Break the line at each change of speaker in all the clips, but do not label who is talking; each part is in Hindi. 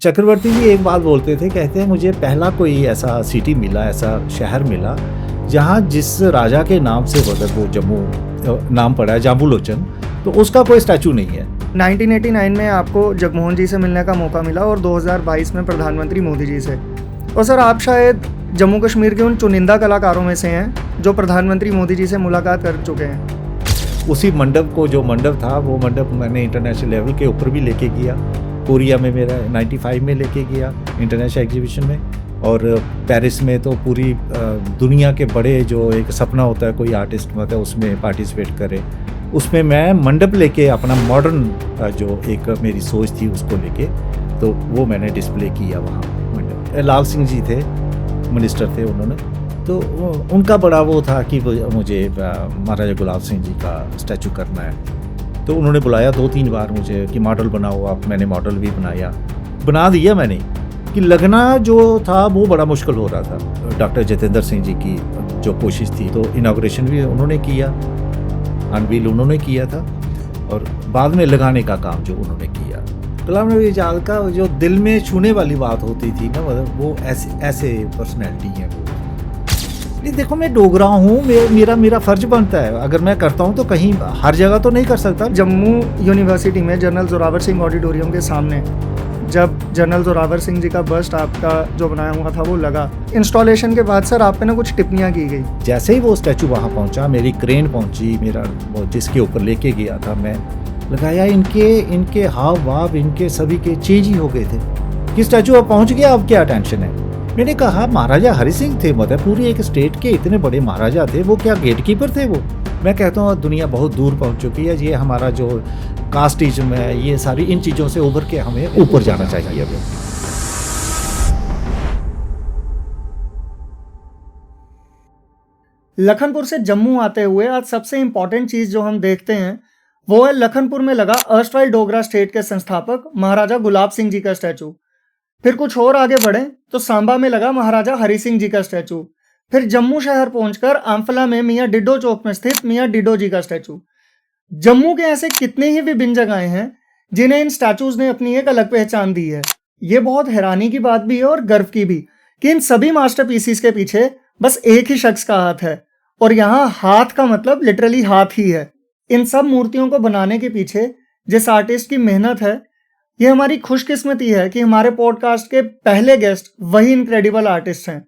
चक्रवर्ती जी एक बात बोलते थे, कहते हैं मुझे पहला कोई ऐसा सिटी मिला, ऐसा शहर मिला जहाँ जिस राजा के नाम से मतलब वो जम्मू नाम पड़ा है, जाम्बू लोचन, तो उसका कोई स्टैचू नहीं है।
1989 में आपको जगमोहन जी से मिलने का मौका मिला और 2022 में प्रधानमंत्री मोदी जी से। और सर आप शायद जम्मू कश्मीर के उन चुनिंदा कलाकारों में से हैं जो प्रधानमंत्री मोदी जी से मुलाकात कर चुके हैं।
उसी मंडप को, जो मंडप था वो मंडप मैंने इंटरनेशनल लेवल के ऊपर भी लेके गया। कोरिया में मेरा 95 में लेके गया इंटरनेशनल एग्जीबिशन में, और पेरिस में तो पूरी दुनिया के बड़े जो एक सपना होता है कोई आर्टिस्ट मतलब उसमें पार्टिसिपेट करे, उसमें मैं मंडप लेके अपना मॉडर्न जो एक मेरी सोच थी उसको लेके, तो वो मैंने डिस्प्ले किया वहाँ मंडप। लाल सिंह जी थे, मिनिस्टर थे उन्होंने, तो उनका बड़ा वो था कि मुझे महाराजा गुलाब सिंह जी का स्टैचू करना है, तो उन्होंने बुलाया 2-3 बार मुझे कि मॉडल बनाओ आप। मैंने मॉडल भी बना दिया मैंने, कि लगना जो था वो बड़ा मुश्किल हो रहा था। डॉक्टर जितेंद्र सिंह जी की जो कोशिश थी, तो इनाग्रेशन भी उन्होंने किया, अनवील उन्होंने किया था, और बाद में लगाने का काम जो उन्होंने किया। गुलाम नबी आज़ाद का जो दिल में छूने वाली बात होती थी ना, मतलब वो ऐसे पर्सनैलिटी है वो। नहीं देखो, मैं डोगरा हूँ, मेरा फ़र्ज बनता है, अगर मैं करता हूँ तो कहीं हर जगह तो नहीं कर सकता।
जम्मू यूनिवर्सिटी में जनरल जोरावर सिंह ऑडिटोरियम के सामने जब जनरल जोरावर सिंह जी का बस्ट आपका जो बनाया हुआ था वो लगा, इंस्टॉलेशन के बाद सर आप पे ना कुछ टिप्पणियाँ की गई।
जैसे ही वो स्टैचू वहाँ पहुँचा, मेरी क्रेन पहुँची, मेरा वो जिसके ऊपर लेके गया था मैं लगाया, इनके हाव भाव इनके सभी के चेंज ही हो गए थे कि स्टैचू अब पहुँच गया, अब क्या टेंशन है। मैंने कहा महाराजा हरि सिंह थे, मतलब पूरी एक स्टेट के इतने बड़े महाराजा थे, वो क्या गेट कीपर थे वो। मैं कहता हूँ दुनिया बहुत दूर पहुँच चुकी है, ये हमारा जो कास्टिज्म है, ये सारी इन चीज़ों से उभर के हमें ऊपर जाना चाहिए। अभी
लखनपुर से जम्मू आते हुए आज सबसे इम्पोर्टेंट चीज़ जो हम देखते हैं वो है लखनपुर में लगा अर्स्टवाइल डोगरा स्टेट के संस्थापक महाराजा गुलाब सिंह जी का स्टैचू। फिर कुछ और आगे बढ़े तो सांबा में लगा महाराजा हरि सिंह जी का स्टैचू। फिर जम्मू शहर पहुंचकर आंफला में मियाँ डिडो चौक में स्थित मियाँ डिडो जी का स्टैचू। जम्मू के ऐसे कितने ही विभिन्न जगहें हैं जिन्हें इन स्टैचूज ने अपनी एक अलग पहचान दी है। ये बहुत हैरानी की बात भी है और गर्व की भी कि इन सभी मास्टरपीसीज के पीछे बस एक ही शख्स का हाथ है, और यहाँ हाथ का मतलब लिटरली हाथ ही है। इन सब मूर्तियों को बनाने के पीछे जिस आर्टिस्ट की मेहनत है, ये हमारी खुशकिस्मती है कि हमारे पॉडकास्ट के पहले गेस्ट वही इनक्रेडिबल आर्टिस्ट हैं।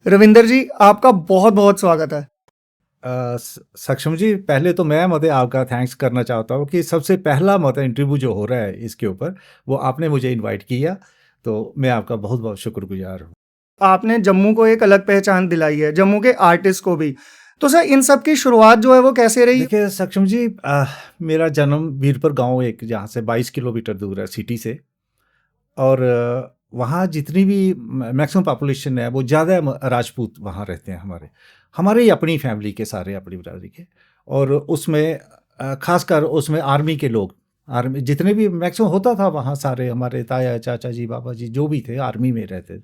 रविंदर जी, आपका बहुत बहुत स्वागत है।
सक्षम जी, पहले तो मैं मतलब आपका थैंक्स करना चाहता हूँ कि सबसे पहला मतलब इंटरव्यू जो हो रहा है इसके ऊपर, वो आपने मुझे इनवाइट किया, तो मैं आपका बहुत बहुत शुक्रगुजार हूँ।
आपने जम्मू को एक अलग पहचान दिलाई है, जम्मू के आर्टिस्ट को भी। तो सर इन सब की शुरुआत जो है वो कैसे रही?
देखिए सक्षम जी, मेरा जन्म वीरपुर गांव एक जहाँ से 22 किलोमीटर दूर है सिटी से, और वहाँ जितनी भी मैक्सिमम पॉपुलेशन है वो ज़्यादा राजपूत वहाँ रहते हैं, हमारे ही अपनी फैमिली के, सारे अपनी बिरादरी के, और उसमें खासकर उसमें आर्मी के लोग, आर्मी जितने भी मैक्सिमम होता था वहाँ, सारे हमारे ताया चाचा जी बाबा जी जो भी थे आर्मी में रहते।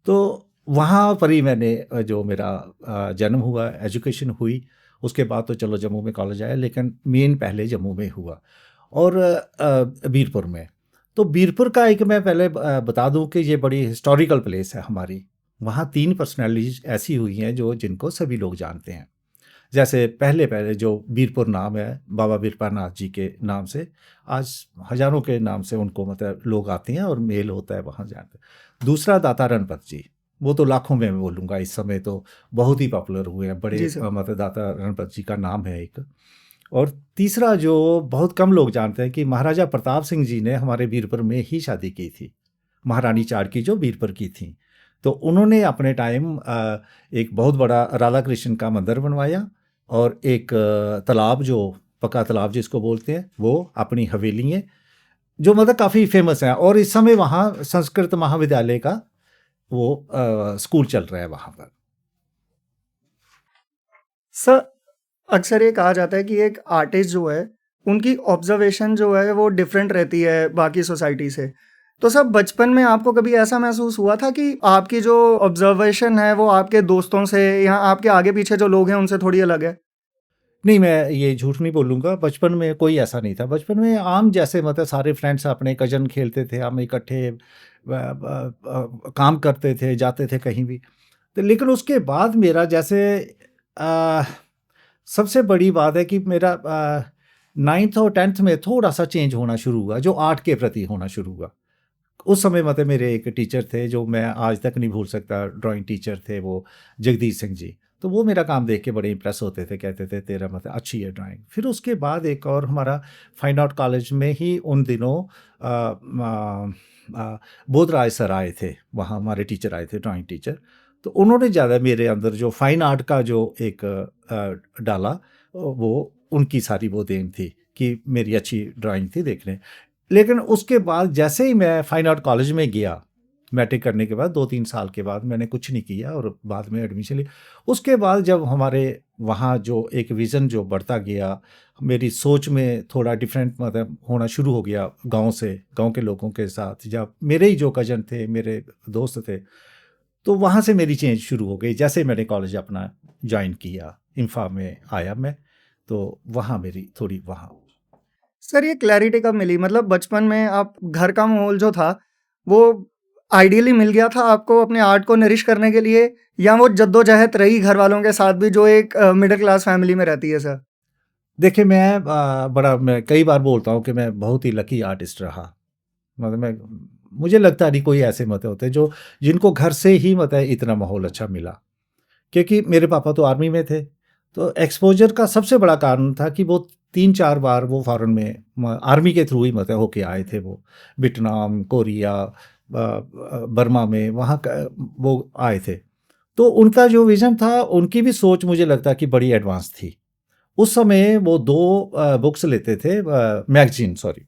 तो वहाँ पर ही मैंने जो मेरा जन्म हुआ, एजुकेशन हुई, उसके बाद तो चलो जम्मू में कॉलेज आया, लेकिन मेन पहले जम्मू में हुआ और वीरपुर में। तो वीरपुर का एक मैं पहले बता दूं कि ये बड़ी हिस्टोरिकल प्लेस है हमारी। वहाँ 3 पर्सनैलिटीज ऐसी हुई हैं जिनको सभी लोग जानते हैं। जैसे पहले जो वीरपुर नाम है बाबा बिरपानाथ जी के नाम से, आज हजारों के नाम से उनको मतलब लोग आते हैं और मेल होता है वहाँ जाते। दूसरा दाता रणपत जी, वो तो लाखों में मैं बोलूँगा, इस समय तो बहुत ही पॉपुलर हुए हैं, बड़े मतलब दाता रणपत जी का नाम है एक। और तीसरा जो बहुत कम लोग जानते हैं कि महाराजा प्रताप सिंह जी ने हमारे वीरपुर में ही शादी की थी, महारानी चाड़की जो वीरपुर की थी। तो उन्होंने अपने टाइम एक बहुत बड़ा राधा कृष्ण का मंदिर बनवाया, और एक तालाब जो पक्का तालाब जिसको बोलते हैं, वो अपनी हवेली है जो मतलब काफ़ी फेमस है। और इस समय वहाँ संस्कृत महाविद्यालय का वो स्कूल चल रहा है वहाँ पर।
सर अक्सर ये कहा जाता है कि एक आर्टिस्ट जो है उनकी ऑब्जर्वेशन जो है वो डिफरेंट रहती है बाकी सोसाइटी से। तो सब बचपन में आपको कभी ऐसा महसूस हुआ था कि आपकी जो ऑब्जर्वेशन है वो आपके दोस्तों से या आपके आगे पीछे जो लोग हैं उनसे थोड़ी अलग है?
नहीं, मैं ये झूठ नहीं बोलूँगा, बचपन में कोई ऐसा नहीं था। बचपन में आम जैसे मतलब सारे फ्रेंड्स अपने कज़न खेलते थे, हम इकट्ठे काम करते थे, जाते थे कहीं भी। तो लेकिन उसके बाद मेरा जैसे अ, सबसे बड़ी बात है कि मेरा 9th और 10th में थोड़ा-सा चेंज होना शुरू हुआ, जो आर्ट के प्रति होना शुरू हुआ। उस समय मतलब मेरे एक टीचर थे जो मैं आज तक नहीं भूल सकता, ड्राइंग टीचर थे वो, जगदीश सिंह जी। तो वो मेरा काम देख के बड़े इम्प्रेस होते थे, कहते थे तेरा मतलब अच्छी है ड्राइंग। फिर उसके बाद एक और हमारा फाइन आर्ट कॉलेज में ही उन दिनों बोधराज सर आए थे, वहाँ हमारे टीचर आए थे, ड्राइंग टीचर। तो उन्होंने ज़्यादा मेरे अंदर जो फाइन आर्ट का जो एक डाला, वो उनकी सारी वो देन थी कि मेरी अच्छी ड्राइंग थी देखने। लेकिन उसके बाद जैसे ही मैं फाइन आर्ट कॉलेज में गया, मैट्रिक करने के बाद 2-3 साल के बाद मैंने कुछ नहीं किया और बाद में एडमिशन ली। उसके बाद जब हमारे वहाँ जो एक विज़न जो बढ़ता गया, मेरी सोच में थोड़ा डिफरेंट मतलब होना शुरू हो गया गाँव से, गाँव के लोगों के साथ, जब मेरे ही जो कज़न थे, मेरे दोस्त थे, तो वहाँ से मेरी चेंज शुरू हो गई। जैसे मैंने कॉलेज अपना जॉइन किया, इंफा में आया मैं, तो वहाँ मेरी थोड़ी वहाँ
सर ये क्लैरिटी कब मिली? मतलब बचपन में आप घर का माहौल जो था, वो आइडियली मिल गया था आपको अपने आर्ट को नरिश करने के लिए, या वो जद्दोजहद रही घर वालों के साथ भी जो एक मिडिल क्लास फैमिली में रहती है सर?
देखिए मैं कई बार बोलता हूँ कि मैं बहुत ही लकी आर्टिस्ट रहा। मतलब मैं मुझे लगता नहीं कोई ऐसे मत होते जो जिनको घर से ही मतलब इतना माहौल अच्छा मिला। क्योंकि मेरे पापा तो आर्मी में थे, तो एक्सपोज़र का सबसे बड़ा कारण था कि वो 3-4 बार वो फ़ॉरेन में आर्मी के थ्रू ही मतलब होके आए थे वो। वियतनाम, कोरिया, बर्मा में वहाँ का वो आए थे। तो उनका जो विज़न था, उनकी भी सोच मुझे लगता है कि बड़ी एडवांस थी। उस समय वो 2 बुक्स लेते थे, मैगज़ीन सॉरी,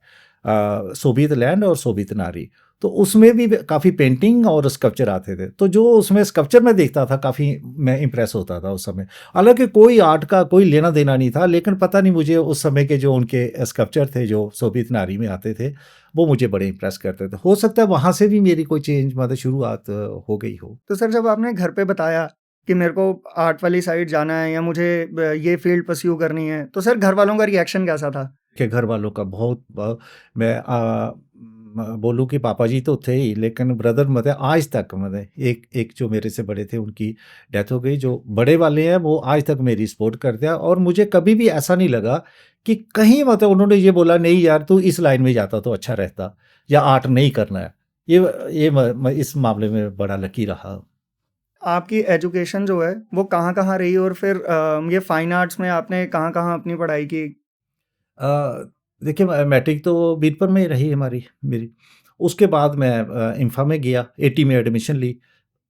सोवियत लैंड और सोवियत नारी। तो उसमें भी काफ़ी पेंटिंग और स्कल्पचर आते थे। तो जो उसमें स्कल्पचर मैं देखता था, काफ़ी मैं इम्प्रेस होता था उस समय। हालाँकि कोई आर्ट का कोई लेना-देना नहीं था, लेकिन पता नहीं मुझे उस समय के जो उनके स्कल्पचर थे, जो सोवियत नारी में आते थे, वो मुझे बड़े इम्प्रेस करते थे। हो सकता है वहाँ से भी मेरी कोई चेंज मतलब शुरुआत हो गई हो।
तो सर जब आपने घर पे बताया कि मेरे को आर्ट वाली साइड जाना है या मुझे ये फील्ड परस्यू करनी है, तो सर घर वालों का रिएक्शन कैसा था?
के घर वालों का बहुत मैं बोलूँ कि पापा जी तो थे ही, लेकिन ब्रदर मतलब आज तक मतलब एक एक जो मेरे से बड़े थे उनकी डेथ हो गई। जो बड़े वाले हैं वो आज तक मेरी सपोर्ट करते हैं, और मुझे कभी भी ऐसा नहीं लगा कि कहीं मतलब उन्होंने ये बोला नहीं यार तू इस लाइन में जाता तो अच्छा रहता, या आर्ट नहीं करना है। ये इस मामले में बड़ा लकी रहा।
आपकी एजुकेशन जो है वो कहाँ-कहाँ रही, और फिर ये फाइन आर्ट्स में आपने कहाँ-कहाँ अपनी पढ़ाई की?
देखिए मैट्रिक तो बीरपुर में ही रही हमारी मेरी। उसके बाद मैं इंफा में गया, 80 में एडमिशन ली,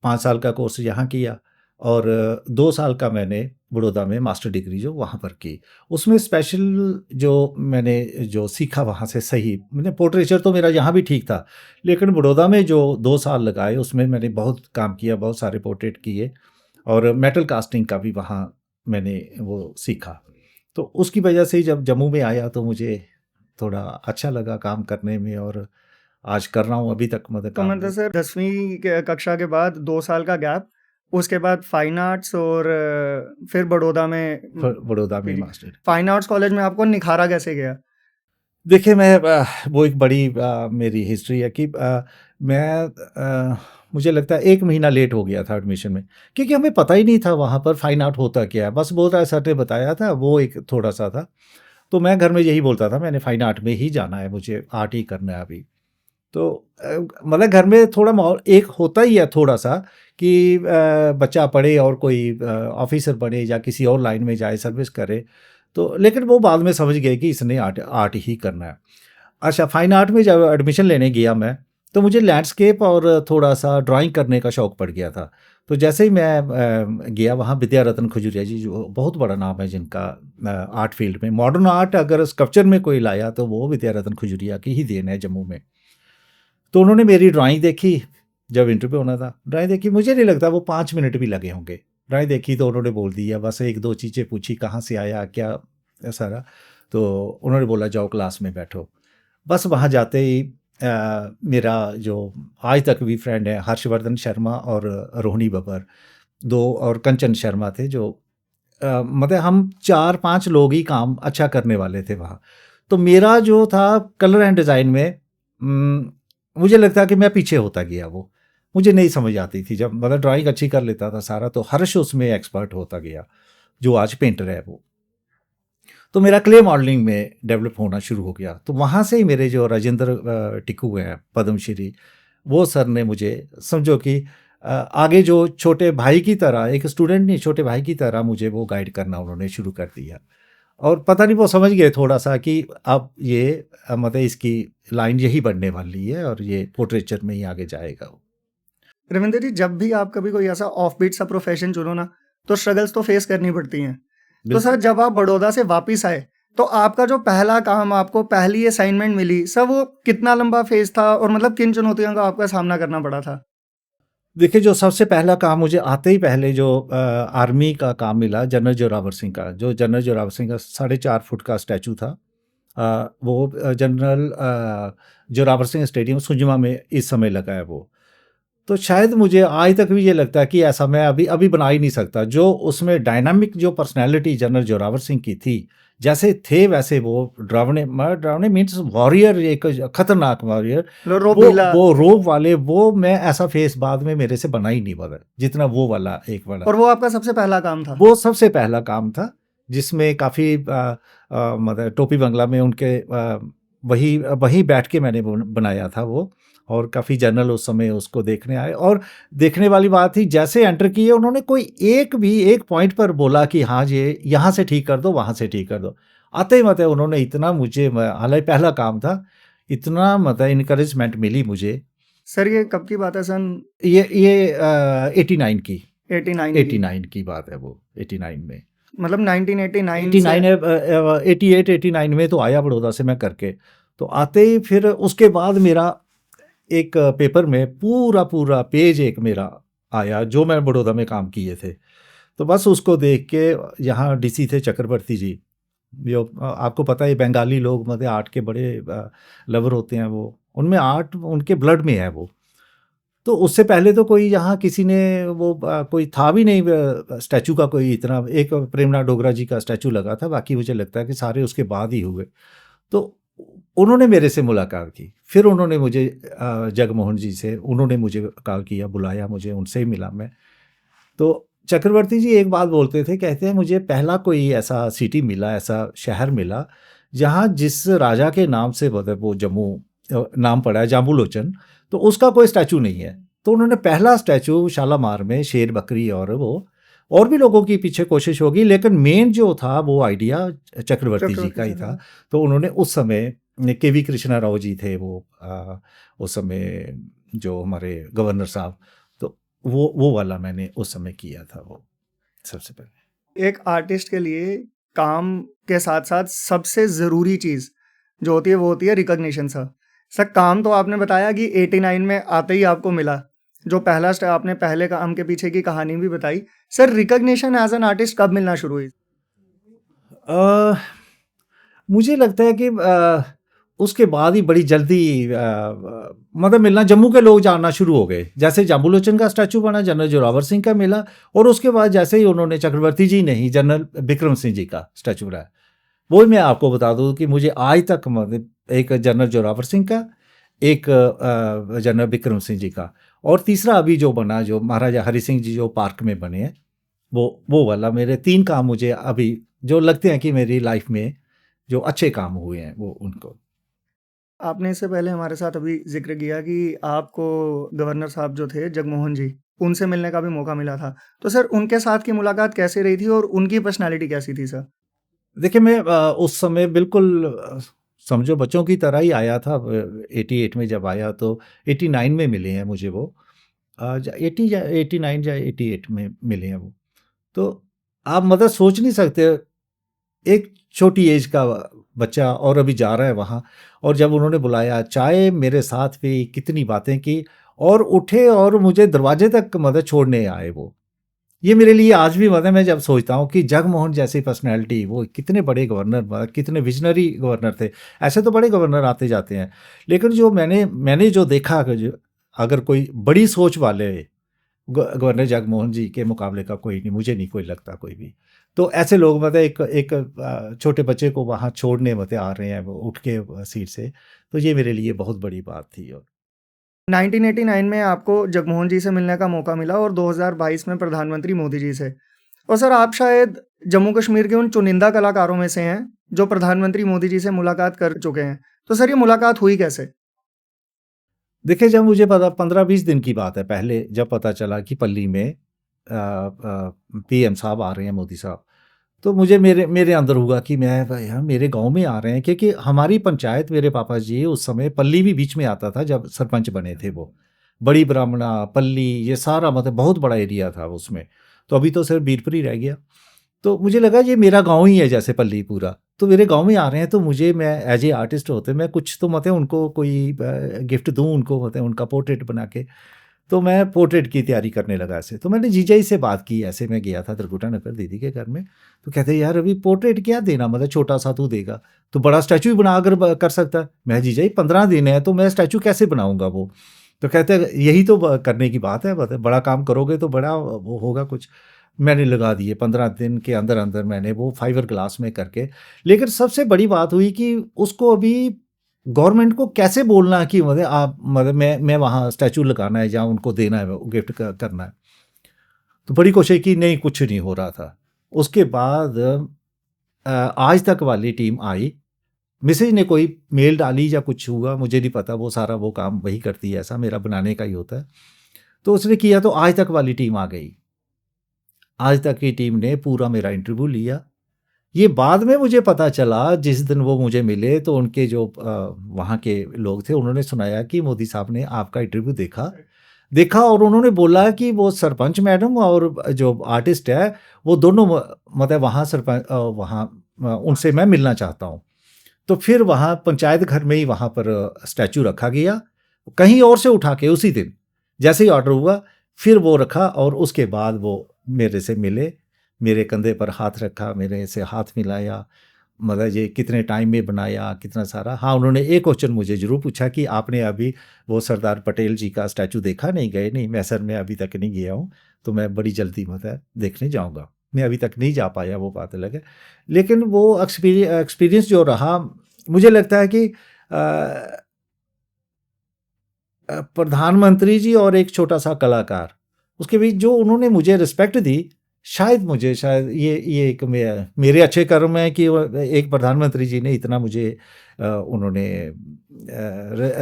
5 साल का कोर्स यहाँ किया, और 2 साल का मैंने बड़ौदा में मास्टर डिग्री जो वहाँ पर की। उसमें स्पेशल जो मैंने जो सीखा वहाँ से सही मैंने पोर्ट्रेचर तो मेरा यहाँ भी ठीक था, लेकिन बड़ौदा में जो 2 साल लगाए उसमें मैंने बहुत काम किया, बहुत सारे पोर्ट्रेट किए, और मेटल कास्टिंग का भी वहाँ मैंने वो सीखा। तो उसकी वजह से ही जब जम्मू में आया तो मुझे थोड़ा अच्छा लगा काम करने में, और आज कर रहा हूँ अभी तक मतलब
तो
काम
मतलब
में।
सर 10वीं के कक्षा के बाद 2 साल का गैप, उसके बाद फाइन आर्ट्स, और फिर बड़ौदा में
बड़ौदा में
PG.
Master.
Fine arts college में आपको निखारा कैसे गया?
देखिए मैं वो एक बड़ी मेरी हिस्ट्री है कि मैं मुझे लगता है 1 महीना लेट हो गया था एडमिशन में, क्योंकि हमें पता ही नहीं था वहाँ पर फाइन आर्ट होता क्या है। बस बोल रहा है सर ने बताया था, वो एक थोड़ा-सा था। तो मैं घर में यही बोलता था मैंने फाइन आर्ट में ही जाना है, मुझे आर्ट ही करना है अभी। तो मतलब घर में थोड़ा माहौल एक होता ही है थोड़ा-सा कि बच्चा पढ़े और कोई ऑफ़िसर बने या किसी और लाइन में जाए, सर्विस करे। तो लेकिन वो बाद में समझ गए कि इसने आर्ट आर्ट ही करना है। अच्छा, फाइन आर्ट में जब एडमिशन लेने गया मैं, तो मुझे लैंडस्केप और थोड़ा-सा ड्राइंग करने का शौक पड़ गया था। तो जैसे ही मैं गया वहाँ, विद्या रतन खजुरिया जी जो बहुत बड़ा नाम है जिनका आर्ट फ़ील्ड में, मॉडर्न आर्ट अगर स्कल्पचर में कोई लाया तो वो विद्या रतन खजुरिया की ही देन है जम्मू में। तो उन्होंने मेरी ड्राइंग देखी, जब इंटरव्यू होना था, ड्राइंग देखी, मुझे नहीं लगता वो 5 मिनट भी लगे होंगे। ड्राइंग देखी तो उन्होंने बोल दिया, बस 1-2 चीज़ें पूछी, कहाँ से आया, क्या सारा, तो उन्होंने बोला जाओ क्लास में बैठो। बस वहाँ जाते ही मेरा जो आज तक भी फ्रेंड है, हर्षवर्धन शर्मा और रोहिणी बब्बर, 2 और कंचन शर्मा थे जो मतलब हम 4-5 लोग ही काम अच्छा करने वाले थे वहाँ। तो मेरा जो था कलर एंड डिज़ाइन में मुझे लगता है कि मैं पीछे होता गया वो। मुझे नहीं समझ आती थी, जब मतलब ड्राइंग अच्छी कर लेता था सारा, तो हर्ष उसमें एक्सपर्ट होता गया, जो आज पेंटर है वो। तो मेरा क्ले मॉडलिंग में डेवलप होना शुरू हो गया। तो वहाँ से ही मेरे जो राजेंद्र टिक्कू हैं पद्मश्री, वो सर ने मुझे समझो कि आगे जो छोटे भाई की तरह, एक स्टूडेंट नहीं छोटे भाई की तरह मुझे वो गाइड करना उन्होंने शुरू कर दिया। और पता नहीं वो समझ गए थोड़ा सा कि अब ये मतलब इसकी लाइन यही बनने वाली है और ये पोर्ट्रेचर में ही आगे जाएगा वो।
रविंद्र जी, जब भी आप कभी कोई ऐसा ऑफ बीट सा प्रोफेशन चुनो ना, तो स्ट्रगल्स तो फेस करनी पड़ती हैं। तो सर, जब आप बड़ौदा से वापस आए, तो आपका जो पहला काम, आपको पहली असाइनमेंट मिली, सर वो कितना लंबा फेज था और मतलब किन चुनौतियों का आपका सामना करना पड़ा था?
देखिए, जो सबसे पहला काम मुझे आते ही पहले जो आर्मी का काम मिला, जनरल जोरावर सिंह का, जो जनरल जोरावर सिंह का 4.5 फुट का स्टैचू था। वो जनरल जोरावर सिंह स्टेडियम सुंजमा में इस समय लगा है वो। तो शायद मुझे आज तक भी ये लगता है कि ऐसा मैं अभी अभी बना ही नहीं सकता। जो उसमें डायनामिक जो पर्सनैलिटी जनरल जोरावर सिंह की थी, जैसे थे वैसे वो डरावने मीन्स वॉरियर, एक खतरनाक वॉरियर, वो रोब वाले, वो मैं ऐसा फेस बाद में मेरे से बना ही नहीं पड़ा जितना वो वाला एक वाला।
और वो आपका सबसे पहला काम था?
वो सबसे पहला काम था, जिसमें काफ़ी मतलब टोपी बंगला में उनके वहीं बैठ के मैंने बनाया था वो। और काफ़ी जर्नल उस समय उसको देखने आए, और देखने वाली बात थी, जैसे एंटर किए उन्होंने कोई एक पॉइंट पर बोला कि हाँ ये यहाँ से ठीक कर दो, वहाँ से ठीक कर दो। आते ही मतलब उन्होंने इतना मुझे, हालांकि पहला काम था, इतना मतलब इनकरेजमेंट मिली मुझे।
सर ये कब की बात है? सन
ये 89 की
89
की बात है वो। 89 में,
मतलब 1989
88 89 में तो आया बड़ौदा से मैं करके। तो आते ही फिर उसके बाद मेरा एक पेपर में पूरा पेज एक मेरा आया, जो मैं बड़ौदा में काम किए थे। तो बस उसको देख के, यहाँ डीसी थे चक्रवर्ती जी, जो आपको पता है बंगाली लोग मतलब आर्ट के बड़े लवर होते हैं, वो उनमें आर्ट उनके ब्लड में है वो। तो उससे पहले तो कोई यहाँ किसी ने वो कोई था भी नहीं स्टैचू का, कोई इतना, एक प्रेमनाथ डोगरा जी का स्टैचू लगा था, बाकी मुझे लगता है कि सारे उसके बाद ही हुए। तो उन्होंने मेरे से मुलाकात की, फिर उन्होंने मुझे जगमोहन जी से उन्होंने मुझे कॉल किया, बुलाया मुझे, उनसे ही मिला मैं। तो चक्रवर्ती जी एक बात बोलते थे, कहते हैं मुझे पहला कोई ऐसा सिटी मिला, ऐसा शहर मिला, जहाँ जिस राजा के नाम से वो जम्मू नाम पड़ा है, जाम्बू लोचन, तो उसका कोई स्टैचू नहीं है। तो उन्होंने पहला स्टैचू शालामार में शेर बकरी, और वो और भी लोगों की पीछे कोशिश होगी, लेकिन मेन जो था वो आइडिया चक्रवर्ती जी का ही था। तो उन्होंने उस समय, केवी कृष्णा राव जी थे वो उस समय जो हमारे गवर्नर साहब, तो वो वाला मैंने उस समय किया था वो सबसे पहले।
एक आर्टिस्ट के लिए काम के साथ साथ सबसे ज़रूरी चीज़ जो होती है वो होती है रिकॉग्निशन। सर काम तो आपने बताया कि 89 में आते ही आपको मिला, जो पहला आपने पहले काम के पीछे की कहानी भी बताई। Sir recognition as an artist कब मिलना शुरू हुई?
मुझे लगता है कि उसके बाद ही बड़ी जल्दी मतलब मिलना, जम्मू के लोग जानना शुरू हो गए। जैसे जाम्बू लोचन का स्टैचू बना, जनरल जोरावर सिंह का मिला, और उसके बाद जैसे ही उन्होंने चक्रवर्ती जी नहीं, जनरल बिक्रम सिंह जी का स्टैचू बनाया। वो मैं आपको बता दूं कि मुझे आज तक मतलब एक जनरल जोरावर सिंह का, एक जनरल बिक्रम सिंह जी का, और तीसरा अभी जो बना, जो महाराजा हरि सिंह जी जो पार्क में बने हैं, वो वाला, मेरे 3 काम मुझे अभी जो लगते हैं कि मेरी लाइफ में जो अच्छे काम हुए हैं वो उनको।
आपने इससे पहले हमारे साथ अभी जिक्र किया कि आपको गवर्नर साहब जो थे जगमोहन जी, उनसे मिलने का भी मौका मिला था। तो सर उनके साथ की मुलाकात कैसी रही थी और उनकी पर्सनालिटी कैसी थी सर?
देखिए, मैं उस समय बिल्कुल समझो बच्चों की तरह ही आया था। 88 में जब आया तो 89 में मिले हैं मुझे वो, 80 या 89 या 88 में मिले हैं वो। तो आप मतलब सोच नहीं सकते, एक छोटी एज का बच्चा और अभी जा रहा है वहाँ, और जब उन्होंने बुलाया, चाय मेरे साथ भी कितनी बातें की, और उठे और मुझे दरवाजे तक मतलब छोड़ने आए वो। ये मेरे लिए आज भी मतलब मैं जब सोचता हूँ कि जगमोहन जैसी पर्सनैलिटी, वो कितने बड़े गवर्नर, कितने विजनरी गवर्नर थे। ऐसे तो बड़े गवर्नर आते जाते हैं, लेकिन जो मैंने जो देखा कि जो अगर कोई बड़ी सोच वाले गवर्नर जगमोहन जी के मुकाबले का कोई नहीं, मुझे नहीं कोई लगता कोई भी। तो ऐसे लोग मतलब एक छोटे बच्चे को वहाँ छोड़ने मतलब आ रहे हैं वो उठ के सीट से, तो ये मेरे लिए बहुत बड़ी बात थी। और
1989 में आपको जगमोहन जी से मिलने का मौका मिला और 2022 में प्रधानमंत्री मोदी जी से। और सर आप शायद जम्मू कश्मीर के उन चुनिंदा कलाकारों में से हैं जो प्रधानमंत्री मोदी जी से मुलाकात कर चुके हैं। तो सर ये मुलाकात हुई कैसे?
देखिए, जब मुझे पता 15-20 दिन की बात है पहले, जब पता चला कि पल्ली में पीएम साहब आ रहे हैं, मोदी साहब, तो मुझे मेरे मेरे अंदर हुआ कि मैं भाई यार मेरे गांव में आ रहे हैं, क्योंकि हमारी पंचायत, मेरे पापा जी उस समय पल्ली भी बीच में आता था जब सरपंच बने थे वो, बड़ी ब्राह्मणा पल्ली, ये सारा मतलब बहुत बड़ा एरिया था उसमें। तो अभी तो सिर्फ बीरपुर ही रह गया। तो मुझे लगा ये मेरा गांव ही है जैसे पल्ली पूरा, तो मेरे गांव में आ रहे हैं, तो मुझे मैं एज ए आर्टिस्ट होते मैं कुछ तो मतलब उनको कोई गिफ्ट दूं, उनको मतलब उनका पोर्ट्रेट बना के। तो मैं पोर्ट्रेट की तैयारी करने लगा ऐसे। तो मैंने जीजा जी से बात की, ऐसे मैं गया था त्रिकुटा नगर दीदी के घर में। तो कहते यार अभी पोर्ट्रेट क्या देना, मतलब छोटा सा तू देगा तो बड़ा स्टैचू ही बना अगर कर सकता है। मैं जीजा जी 15 दिन है तो मैं स्टैचू कैसे बनाऊंगा वो। तो कहते यही तो करने की बात है, मतलब बड़ा काम करोगे तो बड़ा वो होगा कुछ। मैंने लगा दिए 15 दिन के अंदर अंदर मैंने वो फाइबर ग्लास में करके। लेकिन सबसे बड़ी बात हुई कि उसको अभी गवर्नमेंट को कैसे बोलना कि मतलब आप मतलब मैं वहाँ स्टैचू लगाना है या उनको देना है, गिफ्ट करना है। तो बड़ी कोशिश की, नहीं कुछ नहीं हो रहा था। उसके बाद आज तक वाली टीम आई, मैसेज ने कोई मेल डाली या कुछ हुआ मुझे नहीं पता, वो सारा वो काम वही करती है, ऐसा मेरा बनाने का ही होता है। तो उसने किया, तो आज तक वाली टीम आ गई। आज तक की टीम ने पूरा मेरा इंटरव्यू लिया। ये बाद में मुझे पता चला, जिस दिन वो मुझे मिले तो उनके जो वहाँ के लोग थे उन्होंने सुनाया कि मोदी साहब ने आपका इंटरव्यू देखा देखा और उन्होंने बोला कि वो सरपंच मैडम और जो आर्टिस्ट है वो दोनों मतलब वहाँ सरपंच वहाँ उनसे मैं मिलना चाहता हूँ। तो फिर वहाँ पंचायत घर में ही वहाँ पर स्टैचू रखा गया, कहीं और से उठा के उसी दिन जैसे ही ऑर्डर हुआ फिर वो रखा। और उसके बाद वो मेरे से मिले, मेरे कंधे पर हाथ रखा, मेरे से हाथ मिलाया, मतलब ये कितने टाइम में बनाया, कितना सारा। हाँ, उन्होंने एक क्वेश्चन मुझे ज़रूर पूछा कि आपने अभी वो सरदार पटेल जी का स्टैचू देखा? नहीं गए? नहीं, मैं सर मैं अभी तक नहीं गया हूँ, तो मैं बड़ी जल्दी मतलब देखने जाऊँगा। मैं अभी तक नहीं जा पाया, वो बात अलग है। लेकिन वो एक्सपीरियंस जो रहा, मुझे लगता है कि प्रधानमंत्री जी और एक छोटा सा कलाकार, उसके बीच जो उन्होंने मुझे रिस्पेक्ट दी, शायद ये एक मेरे अच्छे कर्म है कि एक प्रधानमंत्री जी ने इतना मुझे उन्होंने